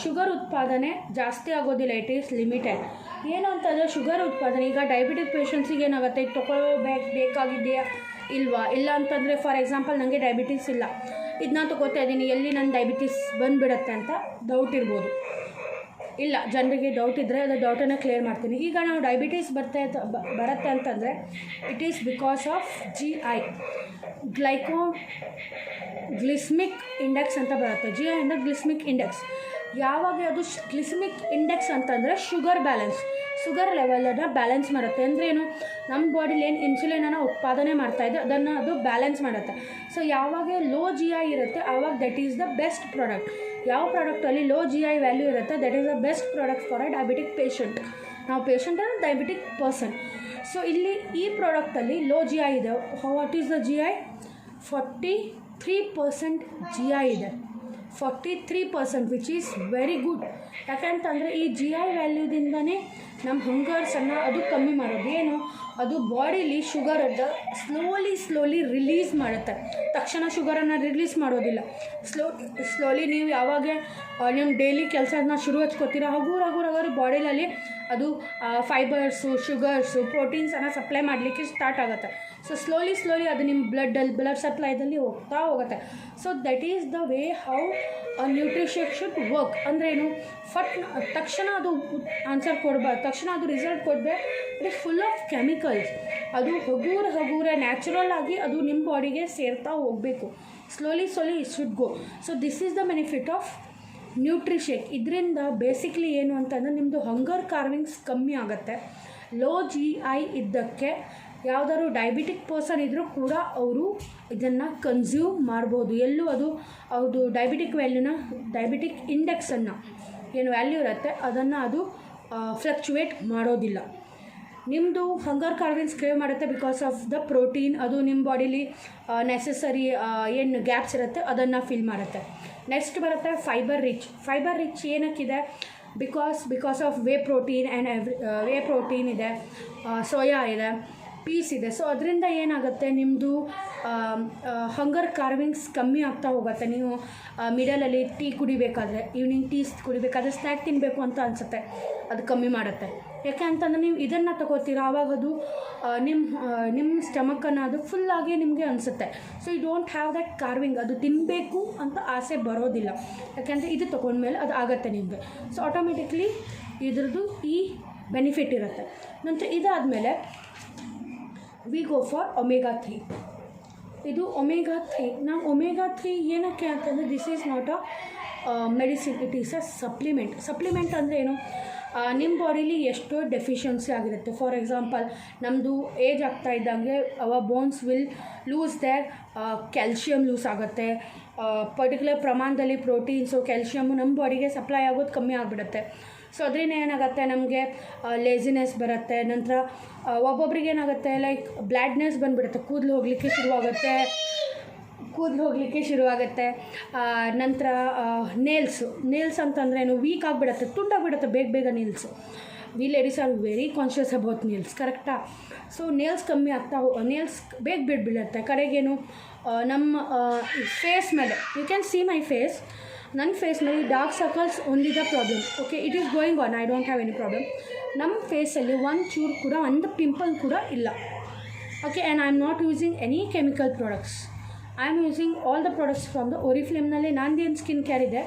ಶುಗರ್ ಉತ್ಪಾದನೆ ಜಾಸ್ತಿ ಆಗೋದಿಲ್ಲ, ಇಟ್ ಈಸ್ ಲಿಮಿಟೆಡ್. ಏನು ಅಂತಂದರೆ ಶುಗರ್ ಉತ್ಪಾದನೆ ಈಗ ಡಯಾಬಿಟಿಕ್ ಪೇಷಂಟ್ಸಿಗೆ ಏನಾಗುತ್ತೆ, ಬೇಕಾಗಿದೆಯಾ ಇಲ್ವಾ, ಇಲ್ಲ ಅಂತಂದರೆ ಫಾರ್ ಎಕ್ಸಾಂಪಲ್ ನನಗೆ ಡಯಾಬಿಟಿಸ್ ಇಲ್ಲ, ಇದನ್ನ ತೊಗೋತಾ ಇದ್ದೀನಿ, ಎಲ್ಲಿ ನನ್ನ ಡಯಾಬಿಟಿಸ್ ಬಂದುಬಿಡತ್ತೆ ಅಂತ ಡೌಟ್ ಇರ್ಬೋದು. ಇಲ್ಲ, ಜನರಿಗೆ ಡೌಟ್ ಇದ್ದರೆ ಅದು ಡೌಟನ್ನು ಕ್ಲಿಯರ್ ಮಾಡ್ತೀನಿ. ಈಗ ನಾವು ಡಯಾಬಿಟೀಸ್ ಬರುತ್ತೆ ಅಂತಂದರೆ it is because of GI, glycemic index ಅಂತ ಬರುತ್ತೆ. GI ಅಂದರೆ ಗ್ಲಿಸ್ಮಿಕ್ ಇಂಡೆಕ್ಸ್. ಯಾವಾಗ ಅದು ಗ್ಲಿಸ್ಮಿಕ್ ಇಂಡೆಕ್ಸ್ ಅಂತಂದರೆ ಶುಗರ್ ಲೆವೆಲನ್ನು ಬ್ಯಾಲೆನ್ಸ್ ಮಾಡುತ್ತೆ. ಅಂದ್ರೇನು, ನಮ್ಮ ಬಾಡಿಲಿ ಏನು ಇನ್ಸುಲಿನನ್ನು ಉತ್ಪಾದನೆ ಮಾಡ್ತಾಯಿದೆ ಅದನ್ನು ಅದು ಬ್ಯಾಲೆನ್ಸ್ ಮಾಡುತ್ತೆ. ಸೊ ಯಾವಾಗ ಲೋ GI ಇರುತ್ತೆ ಆವಾಗ that is the best product. ಯಾವ ಪ್ರಾಡಕ್ಟಲ್ಲಿ ಲೋ GI ವ್ಯಾಲ್ಯೂ ಇರುತ್ತೆ that is the best product for a diabetic patient. ನಾವು ಪೇಷಂಟ್ ಅಂದರೆ ಡಯಾಬಿಟಿಕ್ ಪರ್ಸನ್. ಸೊ ಇಲ್ಲಿ ಈ ಪ್ರಾಡಕ್ಟಲ್ಲಿ ಲೋ GI ಇದೆ. What is the GI? 43% GI ಇದೆ. 43% ವಿಚ್ ಈಸ್ ವೆರಿ ಗುಡ್. ಯಾಕಂತಂದರೆ ಈ GI ವ್ಯಾಲ್ಯೂದಿಂದನೇ ನಮ್ಮ ಹಂಗರ್ಸನ್ನು ಅದು ಕಮ್ಮಿ ಮಾಡೋದು. ಏನು, ಅದು ಬಾಡಿಲಿ ಶುಗರನ್ನು ಸ್ಲೋಲಿ ರಿಲೀಸ್ ಮಾಡುತ್ತೆ. ತಕ್ಷಣ ಶುಗರನ್ನು ರಿಲೀಸ್ ಮಾಡೋದಿಲ್ಲ, ಸ್ಲೋಲಿ ನೀವು ಯಾವಾಗ ನಿಮ್ಮ ಡೈಲಿ ಕೆಲಸನ ಶುರು ಹಚ್ಕೋತೀರ ಹಗುರು ಬಾಡಿಲಲ್ಲಿ ಅದು ಫೈಬರ್ಸು, ಶುಗರ್ಸು, ಪ್ರೋಟೀನ್ಸನ್ನು ಸಪ್ಲೈ ಮಾಡಲಿಕ್ಕೆ ಸ್ಟಾರ್ಟ್ ಆಗುತ್ತೆ. ಸೊ ಸ್ಲೋಲಿ ಅದು ನಿಮ್ಮ ಬ್ಲಡ್ ಸಪ್ಲೈದಲ್ಲಿ ಹೋಗುತ್ತೆ. So that is the way how nutrition should work. ಅಂದ್ರೇನು, ತಕ್ಷಣ ಅದು ಆನ್ಸರ್ ಕೊಡಬಾರ್ದು, ತಕ್ಷಣ ಅದು ರಿಸಲ್ಟ್ ಕೊಡಬೇಕು. It is full of chemicals. ಅದು ಹಗುರ ನ್ಯಾಚುರಲ್ ಆಗಿ ಅದು ನಿಮ್ಮ ಬಾಡಿಗೆ ಸೇರ್ತಾ ಹೋಗಬೇಕು. Slowly it should go. So this is the benefit of NutriShake. ಇದರಿಂದ ಬೇಸಿಕ್ಲಿ ಏನು ಅಂತಂದರೆ ನಿಮ್ಮದು ಹಂಗರ್ ಕಾರ್ವಿಂಗ್ಸ್ ಕಮ್ಮಿ ಆಗುತ್ತೆ. ಲೋ GI ಇದ್ದಕ್ಕೆ ಯಾವುದಾದ್ರು ಡಯಾಬಿಟಿಕ್ ಪರ್ಸನ್ ಇದ್ದರೂ ಕೂಡ ಅವರು ಇದನ್ನು ಕನ್ಸ್ಯೂಮ್ ಮಾಡ್ಬೋದು. ಎಲ್ಲೂ ಅದು ಅವ್ರದ್ದು ಡಯಾಬಿಟಿಕ್ ಇಂಡೆಕ್ಸನ್ನು ಏನು ವ್ಯಾಲ್ಯೂ ಇರುತ್ತೆ ಅದನ್ನು ಅದು ಫ್ಲಕ್ಚುವೇಟ್ ಮಾಡೋದಿಲ್ಲ. ನಿಮ್ಮದು ಹಂಗರ್ ಕಾರ್ವಿಂಗ್ಸ್ ಕ್ರೇವ್ ಮಾಡುತ್ತೆ ಬಿಕಾಸ್ ಆಫ್ ದ ಪ್ರೋಟೀನ್. ಅದು ನಿಮ್ಮ ಬಾಡಿಲಿ ನೆಸೆಸರಿ ಏನು ಗ್ಯಾಪ್ಸ್ ಇರುತ್ತೆ ಅದನ್ನು ಫಿಲ್ ಮಾಡುತ್ತೆ. ನೆಕ್ಸ್ಟ್ ಬರುತ್ತೆ ಫೈಬರ್ ರಿಚ್. ಏನಕ್ಕಿದೆ? ಬಿಕಾಸ್ ಆಫ್ ವೇ ಪ್ರೋಟೀನ್ ಇದೆ, ಸೋಯಾ ಇದೆ, ಪೀಸ್ ಇದೆ. ಸೊ ಅದರಿಂದ ಏನಾಗುತ್ತೆ, ನಿಮ್ಮದು ಹಂಗರ್ ಕಾರ್ವಿಂಗ್ಸ್ ಕಮ್ಮಿ ಆಗ್ತಾ ಹೋಗುತ್ತೆ. ನೀವು ಮಿಡಲಲ್ಲಿ ಈವ್ನಿಂಗ್ ಟೀ ಕುಡಿಬೇಕಾದ್ರೆ ಸ್ನ್ಯಾಕ್ ತಿನ್ನಬೇಕು ಅಂತ ಅನಿಸುತ್ತೆ, ಅದು ಕಮ್ಮಿ ಮಾಡುತ್ತೆ. ಯಾಕೆ ಅಂತಂದರೆ ನೀವು ಇದನ್ನು ತಗೋತೀರ ಆವಾಗ ಅದು ನಿಮ್ಮ ಸ್ಟಮಕನ್ನು ಅದು ಫುಲ್ಲಾಗಿ ನಿಮಗೆ ಅನಿಸುತ್ತೆ. So you don't have that craving, ಅದು ತಿನ್ನಬೇಕು ಅಂತ ಆಸೆ ಬರೋದಿಲ್ಲ. ಯಾಕೆಂದರೆ ಇದು ತೊಗೊಂಡ್ಮೇಲೆ ಅದು ಆಗುತ್ತೆ ನಿಮಗೆ. ಸೊ ಆಟೋಮೆಟಿಕ್ಲಿ ಇದ್ರದ್ದು ಈ ಬೆನಿಫಿಟ್ ಇರುತ್ತೆ. ನಂತರ ಇದಾದಮೇಲೆ ವಿ ಗೋ ಫಾರ್ ಒಮೆಗಾ 3. ಇದು ಒಮೆಗಾ 3. ನಾವು ಒಮೆಗಾ 3 ಏನಕ್ಕೆ ಅಂತಂದರೆ this is not a medicine, it is a supplement ಅಂದರೆ ಏನು, ನಿಮ್ಮ ಬಾಡಿಲಿ ಎಷ್ಟೋ ಡೆಫಿಷಿಯನ್ಸಿ ಆಗಿರುತ್ತೆ. ಫಾರ್ ಎಕ್ಸಾಂಪಲ್ ನಮ್ಮದು ಏಜ್ ಆಗ್ತಾ ಇದ್ದಂಗೆ our bones will lose their calcium lose ಆಗುತ್ತೆ. ಪರ್ಟಿಕ್ಯುಲರ್ ಪ್ರಮಾಣದಲ್ಲಿ ಪ್ರೋಟೀನ್ಸು ಕ್ಯಾಲ್ಶಿಯಮ್ಮು ನಮ್ಮ ಬಾಡಿಗೆ ಸಪ್ಲೈ ಆಗೋದು ಕಮ್ಮಿ ಆಗಿಬಿಡುತ್ತೆ. ಸೊ ಅದರಿಂದ ಏನಾಗುತ್ತೆ, ನಮಗೆ ಲೇಜಿನೆಸ್ ಬರುತ್ತೆ. ನಂತರ ಒಬ್ಬೊಬ್ರಿಗೆ ಏನಾಗುತ್ತೆ, ಲೈಕ್ ಬ್ಲ್ಯಾಡ್ನೆಸ್ ಬಂದುಬಿಡುತ್ತೆ, ಕೂದಲು ಹೋಗಲಿಕ್ಕೆ ಶುರುವಾಗುತ್ತೆ. ನಂತರ ನೇಲ್ಸ್ ಅಂತಂದ್ರೇನು, ವೀಕ್ ಆಗಿಬಿಡುತ್ತೆ, ತುಂಡಾಗಿಬಿಡುತ್ತೆ ಬೇಗ nails. We ladies are very conscious about nails, ಕರೆಕ್ಟಾ? ಸೊ ನೇಲ್ಸ್ ಕಮ್ಮಿ ನೇಲ್ಸ್ ಬೇಗ ಬಿಡುತ್ತೆ. ಕಡೆಗೇನು ನಮ್ಮ ಫೇಸ್ ಮೇಲೆ, you can see my face, ನನ್ನ ಫೇಸ್ ಮೇಲೆ dark circles only the problem. Okay, it is going on, I don't have any problem. ನಮ್ಮ ಫೇಸಲ್ಲಿ ಒಂದು ಪಿಂಪಲ್ ಕೂಡ ಇಲ್ಲ. Okay, and I am not using any chemical products. I am using all the products from the ಒರಿಫ್ಲೇಮ್ನಲ್ಲಿ ನಂದೇನು skin care ಇದೆ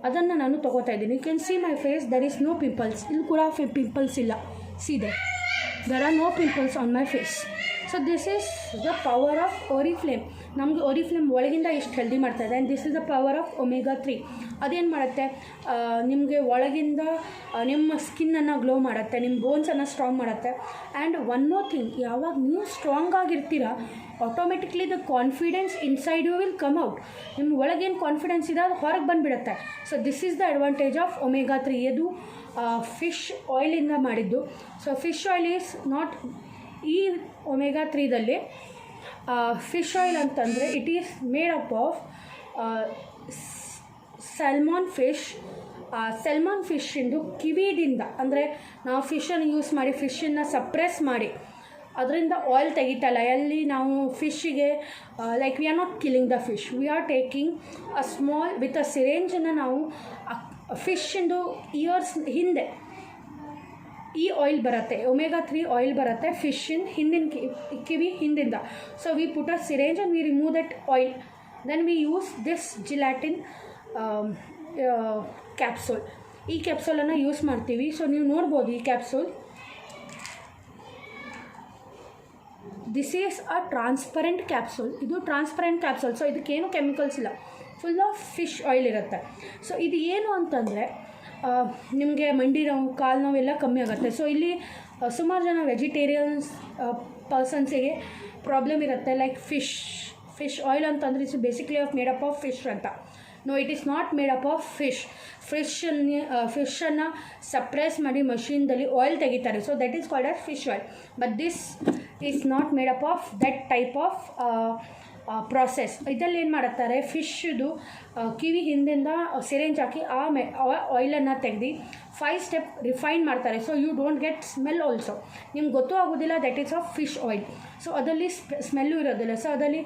ಅದನ್ನು ನಾನು ತೊಗೋತಾ ಇದ್ದೀನಿ. You can see my face, there is no pimples. ಇಲ್ಲಿ ಕೂಡ ಪಿಂಪಲ್ಸ್ ಇಲ್ಲ. See there are no pimples on my face. So this is the power of Oriflame. ನಮಗೆ ಒರಿಫ್ಲೇಮ್ ಒಳಗಿಂದ ಎಷ್ಟು ಹೆಲ್ದಿ ಮಾಡ್ತಾಯಿದೆ. And this is the power of omega 3. ಅದೇನು ಮಾಡುತ್ತೆ, ನಿಮಗೆ ಒಳಗಿಂದ ನಿಮ್ಮ ಸ್ಕಿನ್ನನ್ನು ಗ್ಲೋ ಮಾಡುತ್ತೆ, ನಿಮ್ಮ ಬೋನ್ಸನ್ನು ಸ್ಟ್ರಾಂಗ್ ಮಾಡುತ್ತೆ. ಆ್ಯಂಡ್ ಒನ್ ಮೋರ್ ಥಿಂಗ್, ಯಾವಾಗ ನೀವು ಸ್ಟ್ರಾಂಗ್ ಆಗಿರ್ತೀರ automatically the confidence inside you will come out. ನಿಮ್ಮ ಒಳಗೇನು ಕಾನ್ಫಿಡೆನ್ಸ್ ಇದೆ ಅದು ಹೊರಗೆ ಬಂದುಬಿಡುತ್ತೆ. So this is the advantage of omega 3. ಇದು ಫಿಶ್ ಆಯಿಲಿಂದ ಮಾಡಿದ್ದು. So fish oil is not, ಈ ಒಮೆಗಾ 3ದಲ್ಲಿ ಫಿಶ್ ಆಯಿಲ್ ಅಂತಂದರೆ it is made up of salmon ಫಿಶ್ಶಿಂದು ಕಿವಿದಿಂದ, ಅಂದರೆ ನಾವು ಫಿಶನ್ನು ಯೂಸ್ ಮಾಡಿ ಫಿಶನ್ನು ಸಪ್ರೆಸ್ ಮಾಡಿ ಅದರಿಂದ ಆಯಿಲ್ ತೆಗಿತಲ್ಲ, ಎಲ್ಲಿ ನಾವು ಫಿಶ್ಶಿಗೆ like we are not killing the fish, we are taking a small with a ಸಿರೇಂಜನ್ನು ನಾವು ಫಿಶ್ಶಿಂದು ಇಯರ್ಸ್ ಹಿಂದೆ ಈ ಆಯಿಲ್ ಬರುತ್ತೆ, omega-3 ಆಯಿಲ್ ಬರುತ್ತೆ ಫಿಶ್ಶಿನ ಹಿಂದಿನ ಕಿವಿ ಹಿಂದಿಂದ. So we put a syringe and we remove that oil, then we use this gelatin capsule. ಈ ಕ್ಯಾಪ್ಸೂಲನ್ನು ಯೂಸ್ ಮಾಡ್ತೀವಿ. ಸೊ ನೀವು ನೋಡ್ಬೋದು ಈ capsule, this is a transparent capsule. ಇದು ಟ್ರಾನ್ಸ್ಪರೆಂಟ್ ಕ್ಯಾಪ್ಸೂಲ್. ಸೊ ಇದಕ್ಕೇನು ಕೆಮಿಕಲ್ಸ್ ಇಲ್ಲ, ಫುಲ್ ಆಫ್ ಫಿಶ್ ಆಯಿಲ್ ಇರುತ್ತೆ. ಸೊ ಇದು ಏನು ಅಂತಂದರೆ ನಿಮಗೆ ಮಂಡಿ ನೋವು, ಕಾಲು ನೋವು ಎಲ್ಲ ಕಮ್ಮಿ ಆಗುತ್ತೆ. ಸೊ ಇಲ್ಲಿ ಸುಮಾರು ಜನ ವೆಜಿಟೇರಿಯನ್ಸ್ ಪರ್ಸನ್ಸಿಗೆ ಪ್ರಾಬ್ಲಮ್ ಇರುತ್ತೆ, ಲೈಕ್ ಫಿಶ್ ಆಯಿಲ್ ಅಂತಂದರೆ it's basically of made up of fish ಅಂತ. No, it is not made up of ಫಿಶನ್ನು ಸಪ್ರೆಸ್ ಮಾಡಿ ಮಷೀನ್ದಲ್ಲಿ ಆಯಿಲ್ ತೆಗಿತಾರೆ. So that is called as fish oil, but this is not made up of that type of process. ಇದರಲ್ಲಿ ಏನು ಮಾಡುತ್ತಾರೆ, ಫಿಶ್ದು ಕಿವಿ ಹಿಂದಿಂದ syringe ಹಾಕಿ ಆಯಿಲನ್ನು ತೆಗೆದು 5 ಸ್ಟೆಪ್ ರಿಫೈನ್ ಮಾಡ್ತಾರೆ. So you don't get smell also, ನಿಮ್ಗೆ ಗೊತ್ತೂ ಆಗೋದಿಲ್ಲ that is of fish oil. So ಅದರಲ್ಲಿ ಸ್ಮೆಲ್ಲು ಇರೋದಿಲ್ಲ. ಸೊ ಅದರಲ್ಲಿ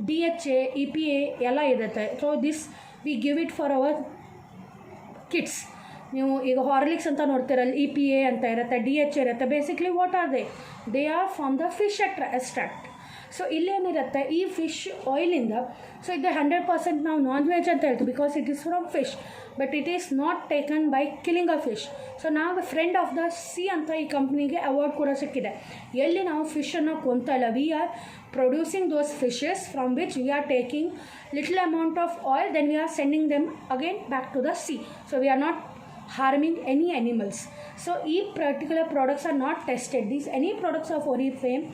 DHA, EPA ಎಲ್ಲ ಇರುತ್ತೆ. So this we give it for our kids. ನೀವು ಈಗ ಹಾರ್ಲಿಕ್ಸ್ ಅಂತ ನೋಡ್ತಿರಲ್ಲ, EPA ಅಂತ ಇರುತ್ತೆ, DHA ಇರುತ್ತೆ. Basically what are they are from the fish extract. So ಇಲ್ಲೇನಿರುತ್ತೆ, ಈ ಫಿಶ್ ಆಯಿಲಿಂದ, ಸೊ ಇದು 100% ನಾವು ನಾನ್ ವೆಜ್ ಅಂತ ಹೇಳ್ತೀವಿ because it is from fish, but it is not taken by killing a fish. So ನಾವು ಫ್ರೆಂಡ್ ಆಫ್ ದ ಸಿ ಅಂತ ಈ ಕಂಪ್ನಿಗೆ ಅವಾರ್ಡ್ ಕೂಡ ಸಿಕ್ಕಿದೆ. ಎಲ್ಲಿ ನಾವು ಫಿಶನ್ನು ಕೊಂತಾ ಇಲ್ಲ, we are producing those fishes from which we are taking little amount of oil, then we are sending them again back to the sea. So we are not harming any animals. So ಈ particular products are not tested. These any products of Oriflame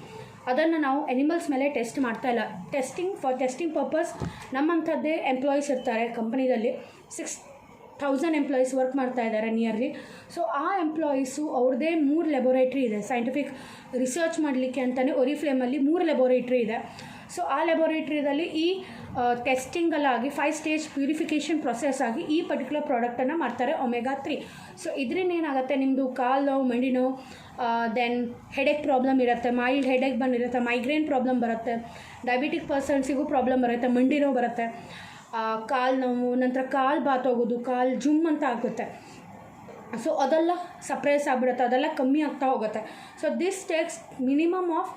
ಅದನ್ನು ನಾವು animals ಮೇಲೆ test ಮಾಡ್ತಾ ಇಲ್ಲ. Testing purpose ನಮ್ಮಂಥದ್ದೇ employees ಇರ್ತಾರೆ ಕಂಪ್ನಿದಲ್ಲಿ. 6,000 employees work ಮಾಡ್ತಾ ಇದ್ದಾರೆ nearly. So ಆ ಎಂಪ್ಲಾಯೀಸು ಅವ್ರದ್ದೇ 3 ಲ್ಯಾಬೋರೇಟ್ರಿ ಇದೆ ಸೈಂಟಿಫಿಕ್ ರಿಸರ್ಚ್ ಮಾಡಲಿಕ್ಕೆ ಅಂತಲೇ Oriflameಲ್ಲಿ 3 ಲ್ಯಾಬೋರೇಟ್ರಿ ಇದೆ. ಸೊ ಆ ಲ್ಯಾಬೋರೇಟ್ರಿದಲ್ಲಿ ಈ ಟೆಸ್ಟಿಂಗಲ್ಲಾಗಿ 5 ಸ್ಟೇಜ್ ಪ್ಯೂರಿಫಿಕೇಷನ್ ಪ್ರೊಸೆಸ್ ಆಗಿ ಈ ಪರ್ಟಿಕ್ಯುಲರ್ ಪ್ರಾಡಕ್ಟನ್ನು ಮಾಡ್ತಾರೆ, omega-3. ಸೊ ಇದರಿಂದ ಏನಾಗುತ್ತೆ, ನಿಮ್ಮದು ಕಾಲು ನೋವು, ಮಂಡಿ ನೋವು, ದೆನ್ ಹೆಡೇಕ್ ಪ್ರಾಬ್ಲಮ್ ಇರುತ್ತೆ, ಮೈಲ್ಡ್ ಹೆಡೇಕ್ ಬಂದಿರುತ್ತೆ, ಮೈಗ್ರೇನ್ ಪ್ರಾಬ್ಲಮ್ ಬರುತ್ತೆ, ಡಯಾಬಿಟಿಕ್ ಪರ್ಸನ್ಸಿಗೂ ಪ್ರಾಬ್ಲಮ್ ಬರುತ್ತೆ, ಮಂಡಿ ನೋವು ಬರುತ್ತೆ, ಕಾಲು ನೋವು, ನಂತರ ಕಾಲು ಬಾತೋಗೋದು, ಕಾಲು ಜುಮ್ ಅಂತ ಆಗುತ್ತೆ. ಸೊ ಅದೆಲ್ಲ ಸಪ್ರೆಸ್ ಆಗಿಬಿಡುತ್ತೆ, ಅದೆಲ್ಲ ಕಮ್ಮಿ ಆಗ್ತಾ ಹೋಗುತ್ತೆ. So this takes minimum of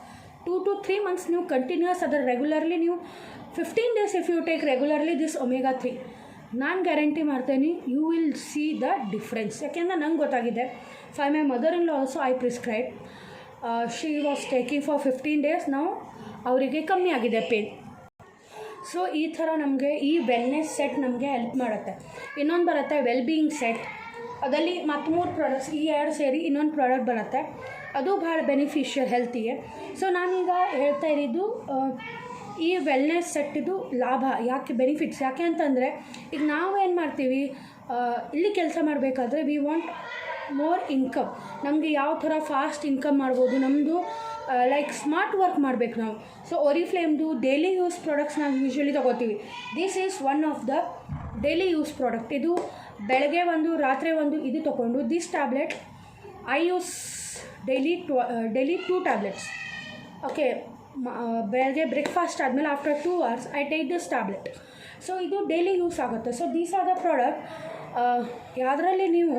2 to 3 months. ನೀವು ಕಂಟಿನ್ಯೂಸ್ ಅದರ ರೆಗ್ಯುಲರ್ಲಿ ನೀವು 15 days if you take regularly this omega-3, ನಾನು ಗ್ಯಾರಂಟಿ ಮಾಡ್ತೇನೆ you will see the difference. ಯಾಕೆಂದರೆ ನಂಗೆ ಗೊತ್ತಾಗಿದೆ. For my mother in law also I prescribe, she was taking for 15 days. ನಾವು ಅವರಿಗೆ ಕಮ್ಮಿ ಆಗಿದೆ ಪೇನ್. ಸೊ ಈ ಥರ ನಮಗೆ ಈ ವೆಲ್ನೆಸ್ ಸೆಟ್ ನಮಗೆ ಹೆಲ್ಪ್ ಮಾಡುತ್ತೆ. ಇನ್ನೊಂದು ಬರುತ್ತೆ ವೆಲ್ ಬೀಯಿಂಗ್ ಸೆಟ್, ಅದರಲ್ಲಿ ಮತ್ತು 3 ಪ್ರಾಡಕ್ಟ್ಸ್, ಈ 2 ಸೇರಿ ಇನ್ನೊಂದು ಪ್ರಾಡಕ್ಟ್ ಬರುತ್ತೆ, ಅದು ಭಾಳ ಬೆನಿಫಿಷಿಯಲ್ ಹೆಲ್ತಿಗೆ. ಸೊ ನಾನೀಗ ಹೇಳ್ತಾ ಇದ್ದಿದ್ದು ಈ ವೆಲ್ನೆಸ್ ಸೆಟ್ಟಿದು ಲಾಭ ಯಾಕೆ, ಬೆನಿಫಿಟ್ಸ್ ಯಾಕೆ ಅಂತಂದರೆ, ಈಗ ನಾವು ಏನು ಮಾಡ್ತೀವಿ, ಇಲ್ಲಿ ಕೆಲಸ ಮಾಡಬೇಕಾದ್ರೆ ವಿ ವಾಂಟ್ ಮೋರ್ ಇನ್ಕಮ್. ನಮಗೆ ಯಾವ ಥರ ಫಾಸ್ಟ್ ಇನ್ಕಮ್ ಮಾಡ್ಬೋದು, ನಮ್ಮದು ಲೈಕ್ ಸ್ಮಾರ್ಟ್ ವರ್ಕ್ ಮಾಡಬೇಕು ನಾವು. ಸೊ Oriflameದು ಡೈಲಿ ಯೂಸ್ ಪ್ರಾಡಕ್ಟ್ಸ್ ನಾವು ಯೂಶ್ವಲಿ ತೊಗೋತೀವಿ. This is one of the daily use product. ಇದು ಬೆಳಗ್ಗೆ ಒಂದು ರಾತ್ರಿ ಒಂದು ಇದು ತೊಗೊಂಡು, this tablet I use daily 2 tablets. Okay, ಬೆಳಗ್ಗೆ ಬ್ರೇಕ್ಫಾಸ್ಟ್ ಆದಮೇಲೆ after 2 hours I take this tablet. So ಇದು ಡೈಲಿ ಯೂಸ್ ಆಗುತ್ತೆ. So these are the product ಯಾವುದರಲ್ಲಿ ನೀವು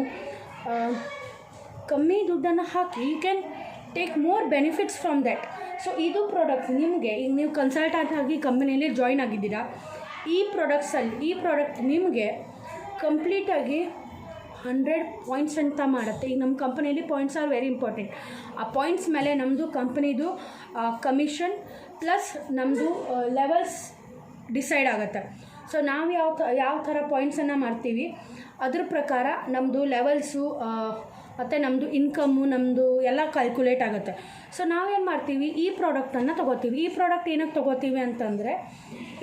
ಕಮ್ಮಿ ದುಡ್ಡನ್ನು ಹಾಕಿ you can take more benefits from that. So ಇದು ಪ್ರಾಡಕ್ಟ್ ನಿಮಗೆ, ಈಗ ನೀವು ಕನ್ಸಲ್ಟೆಂಟ್ ಆಗಿ ಕಂಪನಿಯಲ್ಲಿ ಜಾಯ್ನ್ ಆಗಿದ್ದೀರಾ, ಈ ಪ್ರಾಡಕ್ಟ್ ನಿಮಗೆ ಕಂಪ್ಲೀಟಾಗಿ 100 ಪಾಯಿಂಟ್ಸ್ ಅಂತ ಮಾಡುತ್ತೆ. ಈಗ ನಮ್ಮ ಕಂಪನಿಯಲ್ಲಿ ಪಾಯಿಂಟ್ಸ್ ಆರ್ ವೆರಿ ಇಂಪಾರ್ಟೆಂಟ್. ಆ ಪಾಯಿಂಟ್ಸ್ ಮೇಲೆ ನಮ್ಮದು ಕಂಪನಿದು ಕಮಿಷನ್ ಪ್ಲಸ್ ನಮ್ಮದು ಲೆವೆಲ್ಸ್ ಡಿಸೈಡ್ ಆಗುತ್ತೆ. ಸೊ ನಾವು ಯಾವ ಥರ ಪಾಯಿಂಟ್ಸನ್ನು ಮಾಡ್ತೀವಿ ಅದ್ರ ಪ್ರಕಾರ ನಮ್ಮದು ಲೆವೆಲ್ಸು ಮತ್ತು ನಮ್ಮದು ಇನ್ಕಮ್ಮು ನಮ್ಮದು ಎಲ್ಲ ಕ್ಯಾಲ್ಕುಲೇಟ್ ಆಗುತ್ತೆ. ಸೊ ನಾವೇನು ಮಾಡ್ತೀವಿ, ಈ ಪ್ರಾಡಕ್ಟನ್ನು ತೊಗೋತೀವಿ. ಈ ಪ್ರಾಡಕ್ಟ್ ಏನಕ್ಕೆ ತೊಗೋತೀವಿ ಅಂತಂದರೆ,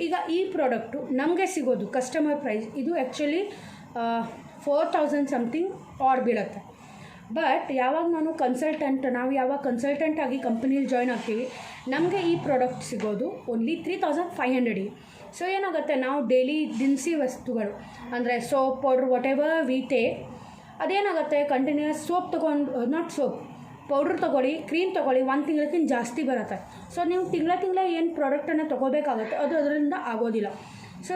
ಈಗ ಈ ಪ್ರಾಡಕ್ಟು ನಮಗೆ ಸಿಗೋದು ಕಸ್ಟಮರ್ ಪ್ರೈಸ್ ಇದು ಆ್ಯಕ್ಚುಲಿ 4,000 ಸಮಥಿಂಗ್ ಆಡ್ ಬೀಳುತ್ತೆ. ಬಟ್ ಯಾವಾಗ ನಾವು ಯಾವಾಗ ಕನ್ಸಲ್ಟೆಂಟ್ ಆಗಿ ಕಂಪ್ನೀಲಿ ಜಾಯ್ನ್ ಆಗ್ತೀವಿ, ನಮಗೆ ಈ ಪ್ರಾಡಕ್ಟ್ ಸಿಗೋದು ಓನ್ಲಿ 3500. ಸೊ ಏನಾಗುತ್ತೆ, ನಾವು ಡೈಲಿ ದಿನಸಿ ವಸ್ತುಗಳು ಅಂದರೆ soap, powder, what ever we take, ಅದೇನಾಗುತ್ತೆ, ಕಂಟಿನ್ಯೂಸ್ ಸೋಪ್ ತೊಗೊಂಡು, ನಾಟ್ ಸೋಪ್, ಪೌಡ್ರ್ ತೊಗೊಳ್ಳಿ, ಕ್ರೀಮ್ ತೊಗೊಳ್ಳಿ, 1 ತಿಂಗಳಕ್ಕಿಂತ ಜಾಸ್ತಿ ಬರುತ್ತೆ. ಸೊ ನೀವು ತಿಂಗಳ ಏನು ಪ್ರಾಡಕ್ಟನ್ನು ತೊಗೋಬೇಕಾಗುತ್ತೆ ಅದು ಅದರಿಂದ ಆಗೋದಿಲ್ಲ. ಸೊ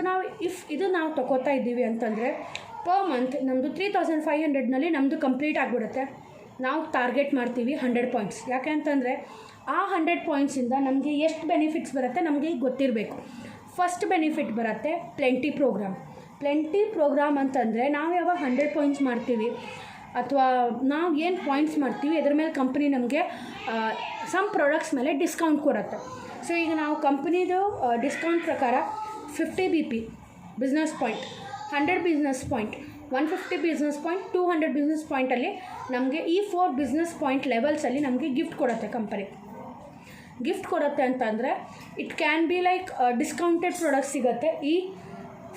ನಾವು ತೊಗೋತಾ ಇದ್ದೀವಿ ಅಂತಂದರೆ ಪರ್ ಮಂತ್ ನಮ್ಮದು 3500ನಲ್ಲಿ ನಮ್ಮದು ಕಂಪ್ಲೀಟ್ ಆಗಿಬಿಡುತ್ತೆ. ನಾವು ಟಾರ್ಗೆಟ್ ಮಾಡ್ತೀವಿ 100 ಪಾಯಿಂಟ್ಸ್. ಯಾಕೆ ಅಂತಂದರೆ ಆ 100 ಪಾಯಿಂಟ್ಸಿಂದ ನಮಗೆ ಎಷ್ಟು ಬೆನಿಫಿಟ್ಸ್ ಬರುತ್ತೆ ನಮಗೆ ಗೊತ್ತಿರಬೇಕು. ಫಸ್ಟ್ ಬೆನಿಫಿಟ್ ಬರುತ್ತೆ ಪ್ಲೆಂಟಿ ಪ್ರೋಗ್ರಾಮ್ ಅಂತಂದರೆ ನಾವು ಯಾವಾಗ 100 ಪಾಯಿಂಟ್ಸ್ ಮಾಡ್ತೀವಿ ಅಥವಾ ನಾವು ಏನು ಪಾಯಿಂಟ್ಸ್ ಮಾಡ್ತೀವಿ ಅದ್ರ ಮೇಲೆ ಕಂಪ್ನಿ ನಮಗೆ ಸಮ್ ಪ್ರಾಡಕ್ಟ್ಸ್ ಮೇಲೆ ಡಿಸ್ಕೌಂಟ್ ಕೊಡುತ್ತೆ. ಸೊ ಈಗ ನಾವು ಕಂಪ್ನಿದು ಡಿಸ್ಕೌಂಟ್ ಪ್ರಕಾರ 50 BP business point, 100 business point, 150 business point, 200 business ಪಾಯಿಂಟಲ್ಲಿ ನಮಗೆ ಈ 4 ಬಿಸ್ನೆಸ್ ಪಾಯಿಂಟ್ ಲೆವೆಲ್ಸಲ್ಲಿ ನಮಗೆ ಗಿಫ್ಟ್ ಕೊಡುತ್ತೆ ಕಂಪನಿ. ಗಿಫ್ಟ್ ಕೊಡುತ್ತೆ ಅಂತಂದರೆ it can be like discounted product ಸಿಗುತ್ತೆ ಈ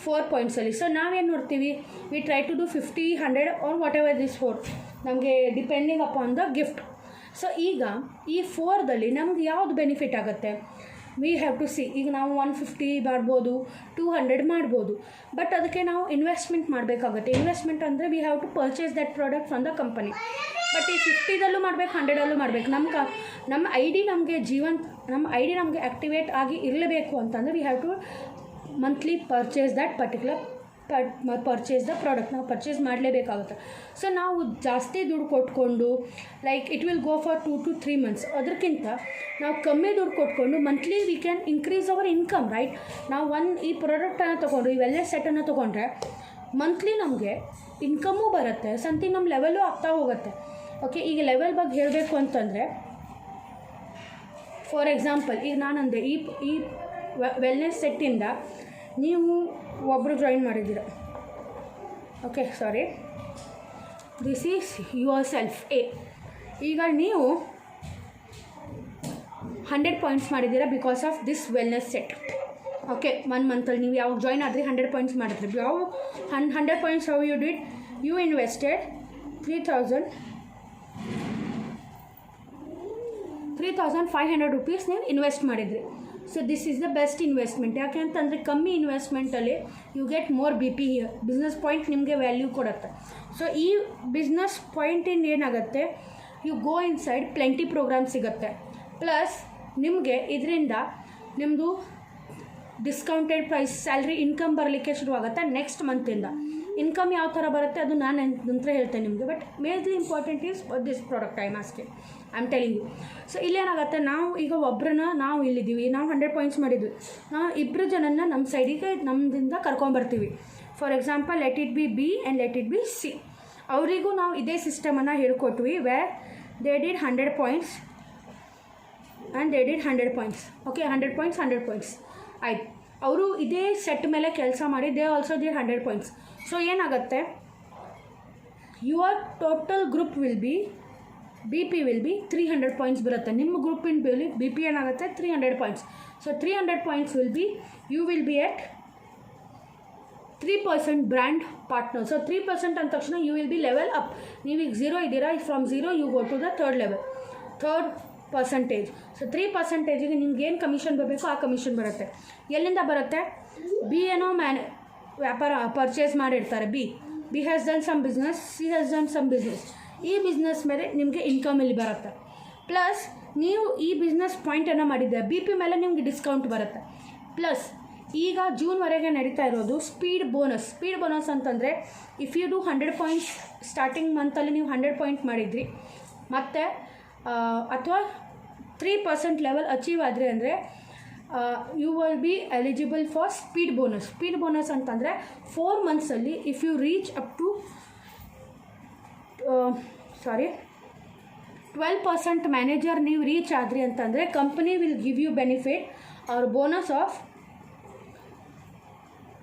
4 ಪಾಯಿಂಟ್ಸಲ್ಲಿ. ಸೊ ನಾವೇನು ನೋಡ್ತೀವಿ, we try to do 50, 100 or whatever this 4 ನಮಗೆ depending upon the gift. So ಈಗ ಈ 4ದಲ್ಲಿ ನಮ್ಗೆ ಯಾವುದು ಬೆನಿಫಿಟ್ ಆಗುತ್ತೆ, ವಿ ಹ್ಯಾವ್ ಟು ಸಿ. ಈಗ ನಾವು 150 ಮಾಡ್ಬೋದು, 200 ಮಾಡ್ಬೋದು, ಬಟ್ ಅದಕ್ಕೆ ನಾವು ಇನ್ವೆಸ್ಟ್ಮೆಂಟ್ ಮಾಡಬೇಕಾಗುತ್ತೆ. ಇನ್ವೆಸ್ಟ್ಮೆಂಟ್ ಅಂದರೆ we have to purchase that product from the company. But ಈ 50ದಲ್ಲೂ ಮಾಡಬೇಕು, 100ದಲ್ಲೂ ಮಾಡಬೇಕು. ನಮ್ಮ ಐ ಡಿ ನಮಗೆ ಆ್ಯಕ್ಟಿವೇಟ್ ಆಗಿ ಇರಲೇಬೇಕು ಅಂತಂದರೆ we have to monthly purchase the product ನಾವು ಪರ್ಚೇಸ್ ಮಾಡಲೇಬೇಕಾಗುತ್ತೆ. ಸೊ ನಾವು ಜಾಸ್ತಿ ದುಡ್ಡು ಕೊಟ್ಕೊಂಡು like it will go for 2 to 3 months. ಅದಕ್ಕಿಂತ ನಾವು ಕಮ್ಮಿ ದುಡ್ಡು ಕೊಟ್ಕೊಂಡು monthly we can increase our income, right? ನಾವು ಈ ಪ್ರಾಡಕ್ಟನ್ನು ತೊಗೊಂಡು, ಈ ವೆಲ್ನೆಸ್ ಸೆಟ್ಟನ್ನು ತೊಗೊಂಡ್ರೆ ಮಂತ್ಲಿ ನಮಗೆ ಇನ್ಕಮ್ಮು ಬರುತ್ತೆ, ಸಮಥಿಂಗ್ ನಮ್ಮ ಲೆವೆಲ್ಲೂ ಆಗ್ತಾ ಹೋಗುತ್ತೆ. ಓಕೆ, ಈಗ ಲೆವೆಲ್ ಬಗ್ಗೆ ಹೇಳಬೇಕು ಅಂತಂದರೆ ಫಾರ್ ಎಕ್ಸಾಂಪಲ್ ಈಗ ನಾನಂದೆ ಈ ವೆಲ್ನೆಸ್ ಸೆಟ್ಟಿಂದ ನೀವು ಒಬ್ಬರು ಜಾಯಿನ್ ಮಾಡಿದ್ದೀರ. Okay, sorry, this is yourself A. ಈಗ ನೀವು 100 ಪಾಯಿಂಟ್ಸ್ ಮಾಡಿದ್ದೀರಾ because of this wellness set. Okay, 1 ಮಂತಲ್ಲಿ ನೀವು ಯಾವಾಗ ಜಾಯ್ನ್ ಆದರೆ 100 ಪಾಯಿಂಟ್ಸ್ ಮಾಡಿದ್ರಿ. ಯಾವ 100 points how you did, you invested 3,500 rupees ನೀವು ಇನ್ವೆಸ್ಟ್ ಮಾಡಿದ್ರಿ. So this is the best investment. ಯಾಕೆ ಅಂತಂದರೆ ಕಮ್ಮಿ ಇನ್ವೆಸ್ಟ್ಮೆಂಟಲ್ಲಿ you get more BP here. Business point ನಿಮಗೆ ವ್ಯಾಲ್ಯೂ ಕೊಡುತ್ತೆ. ಸೊ ಈ ಬಿಸ್ನೆಸ್ ಪಾಯಿಂಟಿಂದ ಏನಾಗುತ್ತೆ, you go inside plenty program ಸಿಗುತ್ತೆ. ಪ್ಲಸ್ ನಿಮಗೆ ಇದರಿಂದ ನಿಮ್ಮದು ಡಿಸ್ಕೌಂಟೆಡ್ ಪ್ರೈಸ್ ಸ್ಯಾಲ್ರಿ ಇನ್ಕಮ್ ಬರಲಿಕ್ಕೆ ಶುರುವಾಗುತ್ತೆ ನೆಕ್ಸ್ಟ್ ಮಂತಿಂದ. ಇನ್ಕಮ್ ಯಾವ ಥರ ಬರುತ್ತೆ ಅದು ನಾನು ನಂತರ ಹೇಳ್ತೇನೆ ನಿಮಗೆ. But mainly important is this product I am telling you. So ಇಲ್ಲೇನಾಗುತ್ತೆ, ನಾವು ಈಗ ನಾವು ಇಲ್ಲಿದ್ದೀವಿ, ನಾವು 100 ಪಾಯಿಂಟ್ಸ್ ಮಾಡಿದ್ವಿ, ನಾವು 2 ಜನನ ನಮ್ಮ ಸೈಡಿಗೆ ನಮ್ಮದಿಂದ ಕರ್ಕೊಂಬರ್ತೀವಿ. For example let it be B and let it be C. ಅವರಿಗೂ ನಾವು ಇದೇ ಸಿಸ್ಟಮನ್ನು ಹೇಳ್ಕೊಟ್ವಿ, where they did 100 points and they did 100 points. Okay, 100 points ಆಯ್ತು. ಅವರು ಇದೇ ಸೆಟ್ ಮೇಲೆ ಕೆಲಸ ಮಾಡಿ they also did 100 points. So ಏನಾಗುತ್ತೆ, your total group will be BP will be 300 points ಬರುತ್ತೆ. ನಿಮ್ಮ ಗ್ರೂಪಿನ BP ಏನಾಗುತ್ತೆ 300 points. So 300 points will be, you will be at 3% brand partner. So 3% ಅಂದ ತಕ್ಷಣ you will be level up. ನೀವೀಗ 0 ಇದ್ದೀರಾ, from 0 you go to the third percentage. So 3%ಗೆ ನಿಮ್ಗೆ ಏನು ಕಮಿಷನ್ ಬರಬೇಕು ಆ ಕಮಿಷನ್ ಬರುತ್ತೆ. ಎಲ್ಲಿಂದ ಬರುತ್ತೆ, B ಏನೋ ವ್ಯಾಪಾರ ಪರ್ಚೇಸ್ ಮಾಡಿರ್ತಾರೆ, B has done some business, C has done some business. ಈ ಬಿಸ್ನೆಸ್ ಮೇಲೆ ನಿಮಗೆ ಇನ್ಕಮ್ ಇಲ್ಲಿ ಬರುತ್ತೆ. ಪ್ಲಸ್ ನೀವು ಈ ಬಿಸ್ನೆಸ್ ಪಾಯಿಂಟನ್ನು ಮಾಡಿದ್ದೆ BP ಮೇಲೆ ನಿಮಗೆ ಡಿಸ್ಕೌಂಟ್ ಬರುತ್ತೆ. ಪ್ಲಸ್ ಈಗ ಜೂನ್ವರೆಗೆ ನಡೀತಾ ಇರೋದು ಸ್ಪೀಡ್ ಬೋನಸ್ ಅಂತಂದರೆ if you do 100 points starting ಮಂತಲ್ಲಿ ನೀವು 100 ಪಾಯಿಂಟ್ ಮಾಡಿದ್ರಿ ಮತ್ತು ಅಥವಾ 3% ಲೆವೆಲ್ ಅಚೀವ್ ಆದರೆ ಅಂದರೆ you will be eligible for speed bonus ಅಂತಂದರೆ 4 ಮಂತ್ಸಲ್ಲಿ if you reach up to 12% manager ನೀವು ರೀಚ್ ಆದ್ರಿ ಅಂತಂದರೆ company will give you benefit or bonus of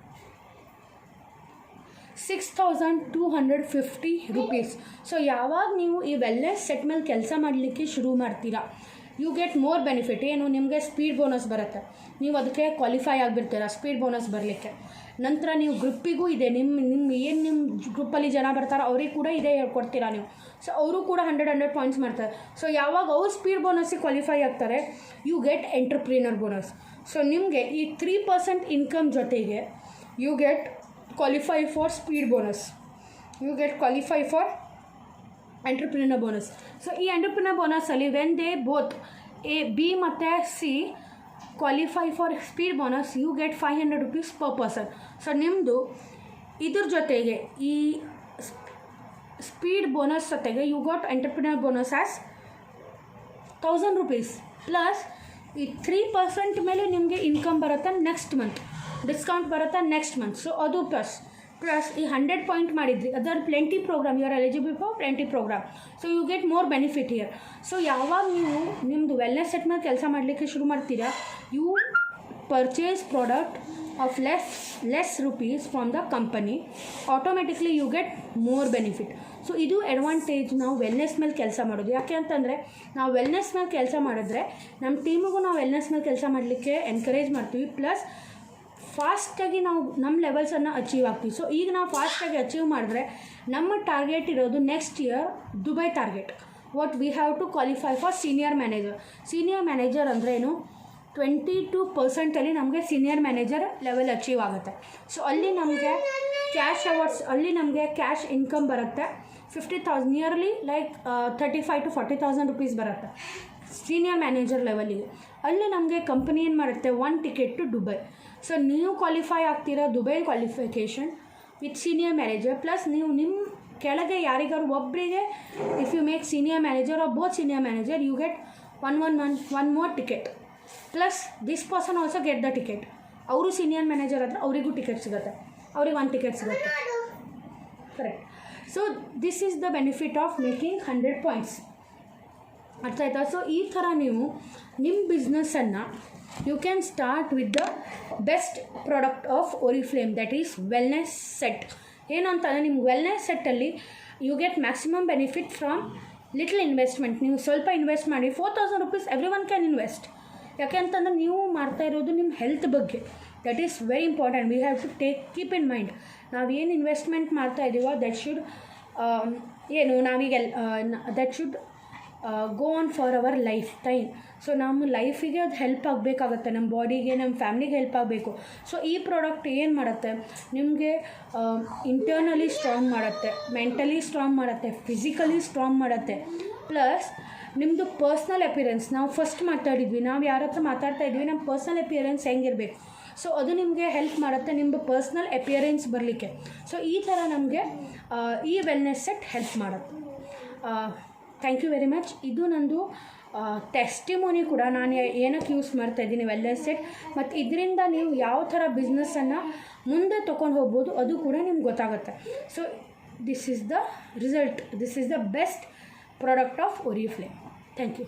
6,250 rupees. So ಯಾವಾಗ ನೀವು ಈ ವೆಲ್ನೆಸ್ ಸೆಟ್ ಮೇಲೆ ಕೆಲಸ ಮಾಡಲಿಕ್ಕೆ ಶುರು ಮಾಡ್ತೀರಾ, ಯು ಗೆಟ್ ಮೋರ್ ಬೆನಿಫಿಟ್. ಏನು, ನಿಮಗೆ ಸ್ಪೀಡ್ ಬೋನಸ್ ಬರುತ್ತೆ. ನೀವು ಅದಕ್ಕೆ ಕ್ವಾಲಿಫೈ ಆಗಿಬಿಡ್ತೀರ ಸ್ಪೀಡ್ ಬೋನಸ್ ಬರಲಿಕ್ಕೆ. ನಂತರ ನೀವು ಗ್ರೂಪಿಗೂ ಇದೆ, ನಿಮ್ಮ ಗ್ರೂಪಲ್ಲಿ ಜನ ಬರ್ತಾರೆ ಅವ್ರಿಗೆ ಕೂಡ ಇದೇ ಹೇಳ್ಕೊಡ್ತೀರಾ ನೀವು. ಸೊ ಅವರು ಕೂಡ 100 ಪಾಯಿಂಟ್ಸ್ ಮಾಡ್ತಾರೆ. ಸೊ ಯಾವಾಗ ಅವ್ರು ಸ್ಪೀಡ್ ಬೋನಸ್ಸಿಗೆ ಕ್ವಾಲಿಫೈ ಆಗ್ತಾರೆ, you get entrepreneur bonus. So ನಿಮಗೆ ಈ 3% ಇನ್ಕಮ್ ಜೊತೆಗೆ you get qualify for speed bonus, you get qualify for entrepreneur bonus. So ಈ ಎಂಟರ್ಪ್ರಿನರ್ ಬೋನಸಲ್ಲಿ when they both A B ಮತ್ತು C qualify for speed bonus, you get 500 rupees per person. So ನಿಮ್ಮದು ಇದ್ರ ಜೊತೆಗೆ ಈ speed bonus ಜೊತೆಗೆ you got entrepreneur bonus as 1000 rupees plus ಈ 3% ಮೇಲೆ ನಿಮಗೆ ಇನ್ಕಮ್ ಬರುತ್ತೆ ನೆಕ್ಸ್ಟ್ ಮಂತ್, ಡಿಸ್ಕೌಂಟ್ ಬರುತ್ತೆ ನೆಕ್ಸ್ಟ್ ಮಂತ್. ಸೊ ಅದು ಪ್ಲಸ್ ಈ 100 ಪಾಯಿಂಟ್ ಮಾಡಿದ್ರಿ, ಅದರ plenty program, you are eligible for plenty program. So you get more benefit here. So ಯಾವಾಗ ನೀವು ನಿಮ್ಮದು ವೆಲ್ನೆಸ್ ಸೆಟ್ ಮೇಲೆ ಕೆಲಸ ಮಾಡಲಿಕ್ಕೆ ಶುರು ಮಾಡ್ತೀರಾ, you purchase product of less rupees from the company, automatically you get more benefit. So ಇದು advantage ನಾವು ವೆಲ್ನೆಸ್ ಮೇಲೆ ಕೆಲಸ ಮಾಡೋದು. ಯಾಕೆ ಅಂತಂದರೆ ನಾವು ವೆಲ್ನೆಸ್ ಮೇಲೆ ಕೆಲಸ ಮಾಡಿದ್ರೆ ನಮ್ಮ ಟೀಮಿಗೂ ನಾವು ವೆಲ್ನೆಸ್ ಮೇಲೆ ಕೆಲಸ ಮಾಡಲಿಕ್ಕೆ ಎನ್ಕರೇಜ್ ಮಾಡ್ತೀವಿ, ಪ್ಲಸ್ ಫಾಸ್ಟಾಗಿ ನಾವು ನಮ್ಮ ಲೆವೆಲ್ಸನ್ನು ಅಚೀವ್ ಆಗ್ತೀವಿ. ಸೊ ಈಗ ನಾವು ಫಾಸ್ಟಾಗಿ ಅಚೀವ್ ಮಾಡಿದ್ರೆ ನಮ್ಮ ಟಾರ್ಗೆಟ್ ಇರೋದು next year Dubai target. What we have to qualify for senior manager. Senior manager ಅಂದ್ರೇನು, 22% ನಮಗೆ ಸೀನಿಯರ್ ಮ್ಯಾನೇಜರ್ ಲೆವೆಲ್ ಅಚೀವ್ ಆಗುತ್ತೆ. ಸೊ ಅಲ್ಲಿ ನಮಗೆ ಕ್ಯಾಶ್ ಅವಾರ್ಡ್ಸ್, ಅಲ್ಲಿ ನಮಗೆ ಕ್ಯಾಶ್ ಇನ್ಕಮ್ ಬರುತ್ತೆ 50,000, ನಿಯರ್ಲಿ ಲೈಕ್ 35,000 to 40,000 rupees ಬರುತ್ತೆ ಸೀನಿಯರ್ ಮ್ಯಾನೇಜರ್ ಲೆವೆಲಿಗೆ. ಅಲ್ಲಿ ನಮಗೆ ಕಂಪನಿ ಏನು ಮಾಡುತ್ತೆ, 1 ticket ಟು ದುಬೈ. ಸೊ ನೀವು ಕ್ವಾಲಿಫೈ ಆಗ್ತೀರಾ Dubai qualification with senior manager, plus ನೀವು ನಿಮ್ಮ ಕೆಳಗೆ ಯಾರಿಗಾರು ಒಬ್ಬರಿಗೆ if you make senior manager or both senior manager, you get one more ticket, plus this person also get the ticket. ಅವರು senior manager ಆದರೆ ಅವರಿಗೂ ಟಿಕೆಟ್ ಸಿಗುತ್ತೆ, ಅವ್ರಿಗೆ 1 ticket ಸಿಗುತ್ತೆ. Correct. So this is the benefit of making 100 points. ಅರ್ಥ ಆಯ್ತಾ? So ಈ ಥರ ನೀವು ನಿಮ್ಮ ಬಿಸ್ನೆಸ್ಸನ್ನು you can start with the best product of Oriflame, that is wellness set. ಏನು ಅಂತಂದರೆ ನಿಮ್ಮ ವೆಲ್ನೆಸ್ ಸೆಟ್ಟಲ್ಲಿ you get maximum benefit from little investment. ನೀವು ಸ್ವಲ್ಪ ಇನ್ವೆಸ್ಟ್ ಮಾಡಿ 4,000 rupees everyone can invest. ಯಾಕೆ ಅಂತಂದರೆ ನೀವು ಮಾಡ್ತಾ ಇರೋದು ನಿಮ್ಮ ಹೆಲ್ತ್ ಬಗ್ಗೆ, that is very important. We have to keep in mind, ನಾವು ಏನು ಇನ್ವೆಸ್ಟ್ಮೆಂಟ್ ಮಾಡ್ತಾ ಇದ್ದೀವೋ that should that should go on for our lifetime. So ನಮ್ಮ ಲೈಫಿಗೆ ಅದು ಹೆಲ್ಪ್ ಆಗಬೇಕಾಗತ್ತೆ, ನಮ್ಮ ಬಾಡಿಗೆ, ನಮ್ಮ ಫ್ಯಾಮ್ಲಿಗೆ ಹೆಲ್ಪ್ ಆಗಬೇಕು. ಸೊ ಈ ಪ್ರಾಡಕ್ಟ್ ಏನು ಮಾಡುತ್ತೆ, ನಿಮಗೆ ಇಂಟರ್ನಲಿ ಸ್ಟ್ರಾಂಗ್ ಮಾಡುತ್ತೆ, ಮೆಂಟಲಿ ಸ್ಟ್ರಾಂಗ್ ಮಾಡುತ್ತೆ, ಫಿಸಿಕಲಿ ಸ್ಟ್ರಾಂಗ್ ಮಾಡುತ್ತೆ, ಪ್ಲಸ್ ನಿಮ್ಮದು ಪರ್ಸ್ನಲ್ ಅಪಿಯರೆನ್ಸ್. ನಾವು ಫಸ್ಟ್ ಮಾತಾಡಿದ್ವಿ, ನಾವು ಯಾರ ಹತ್ರ ಮಾತಾಡ್ತಾ ಇದ್ವಿ, ನಮ್ಮ ಪರ್ಸ್ನಲ್ ಅಪಿಯರೆನ್ಸ್ ಹೆಂಗಿರಬೇಕು, ಸೊ ಅದು ನಿಮಗೆ ಹೆಲ್ಪ್ ಮಾಡುತ್ತೆ ನಿಮ್ಮದು ಪರ್ಸ್ನಲ್ ಅಪಿಯರೆನ್ಸ್ ಬರಲಿಕ್ಕೆ. ಸೊ ಈ ಥರ ನಮಗೆ ಈ ವೆಲ್ನೆಸ್ ಸೆಟ್ ಹೆಲ್ಪ್ ಮಾಡುತ್ತೆ. Thank you very much. ಇದು ನಂದು ಟೆಸ್ಟಿಮೋನಿ ಕೂಡ, ನಾನು ಏನಕ್ಕೆ ಯೂಸ್ ಮಾಡ್ತಾಯಿದ್ದೀನಿ ವೆಲ್ನೆಸ್ ಸೆಟ್, ಮತ್ತು ಇದರಿಂದ ನೀವು ಯಾವ ಥರ ಬಿಸ್ನೆಸ್ಸನ್ನು ಮುಂದೆ ತೊಗೊಂಡು ಹೋಗ್ಬೋದು ಅದು ಕೂಡ ನಿಮ್ಗೆ ಗೊತ್ತಾಗುತ್ತೆ. So this is the result, this is the best product of Oriflame. Thank you.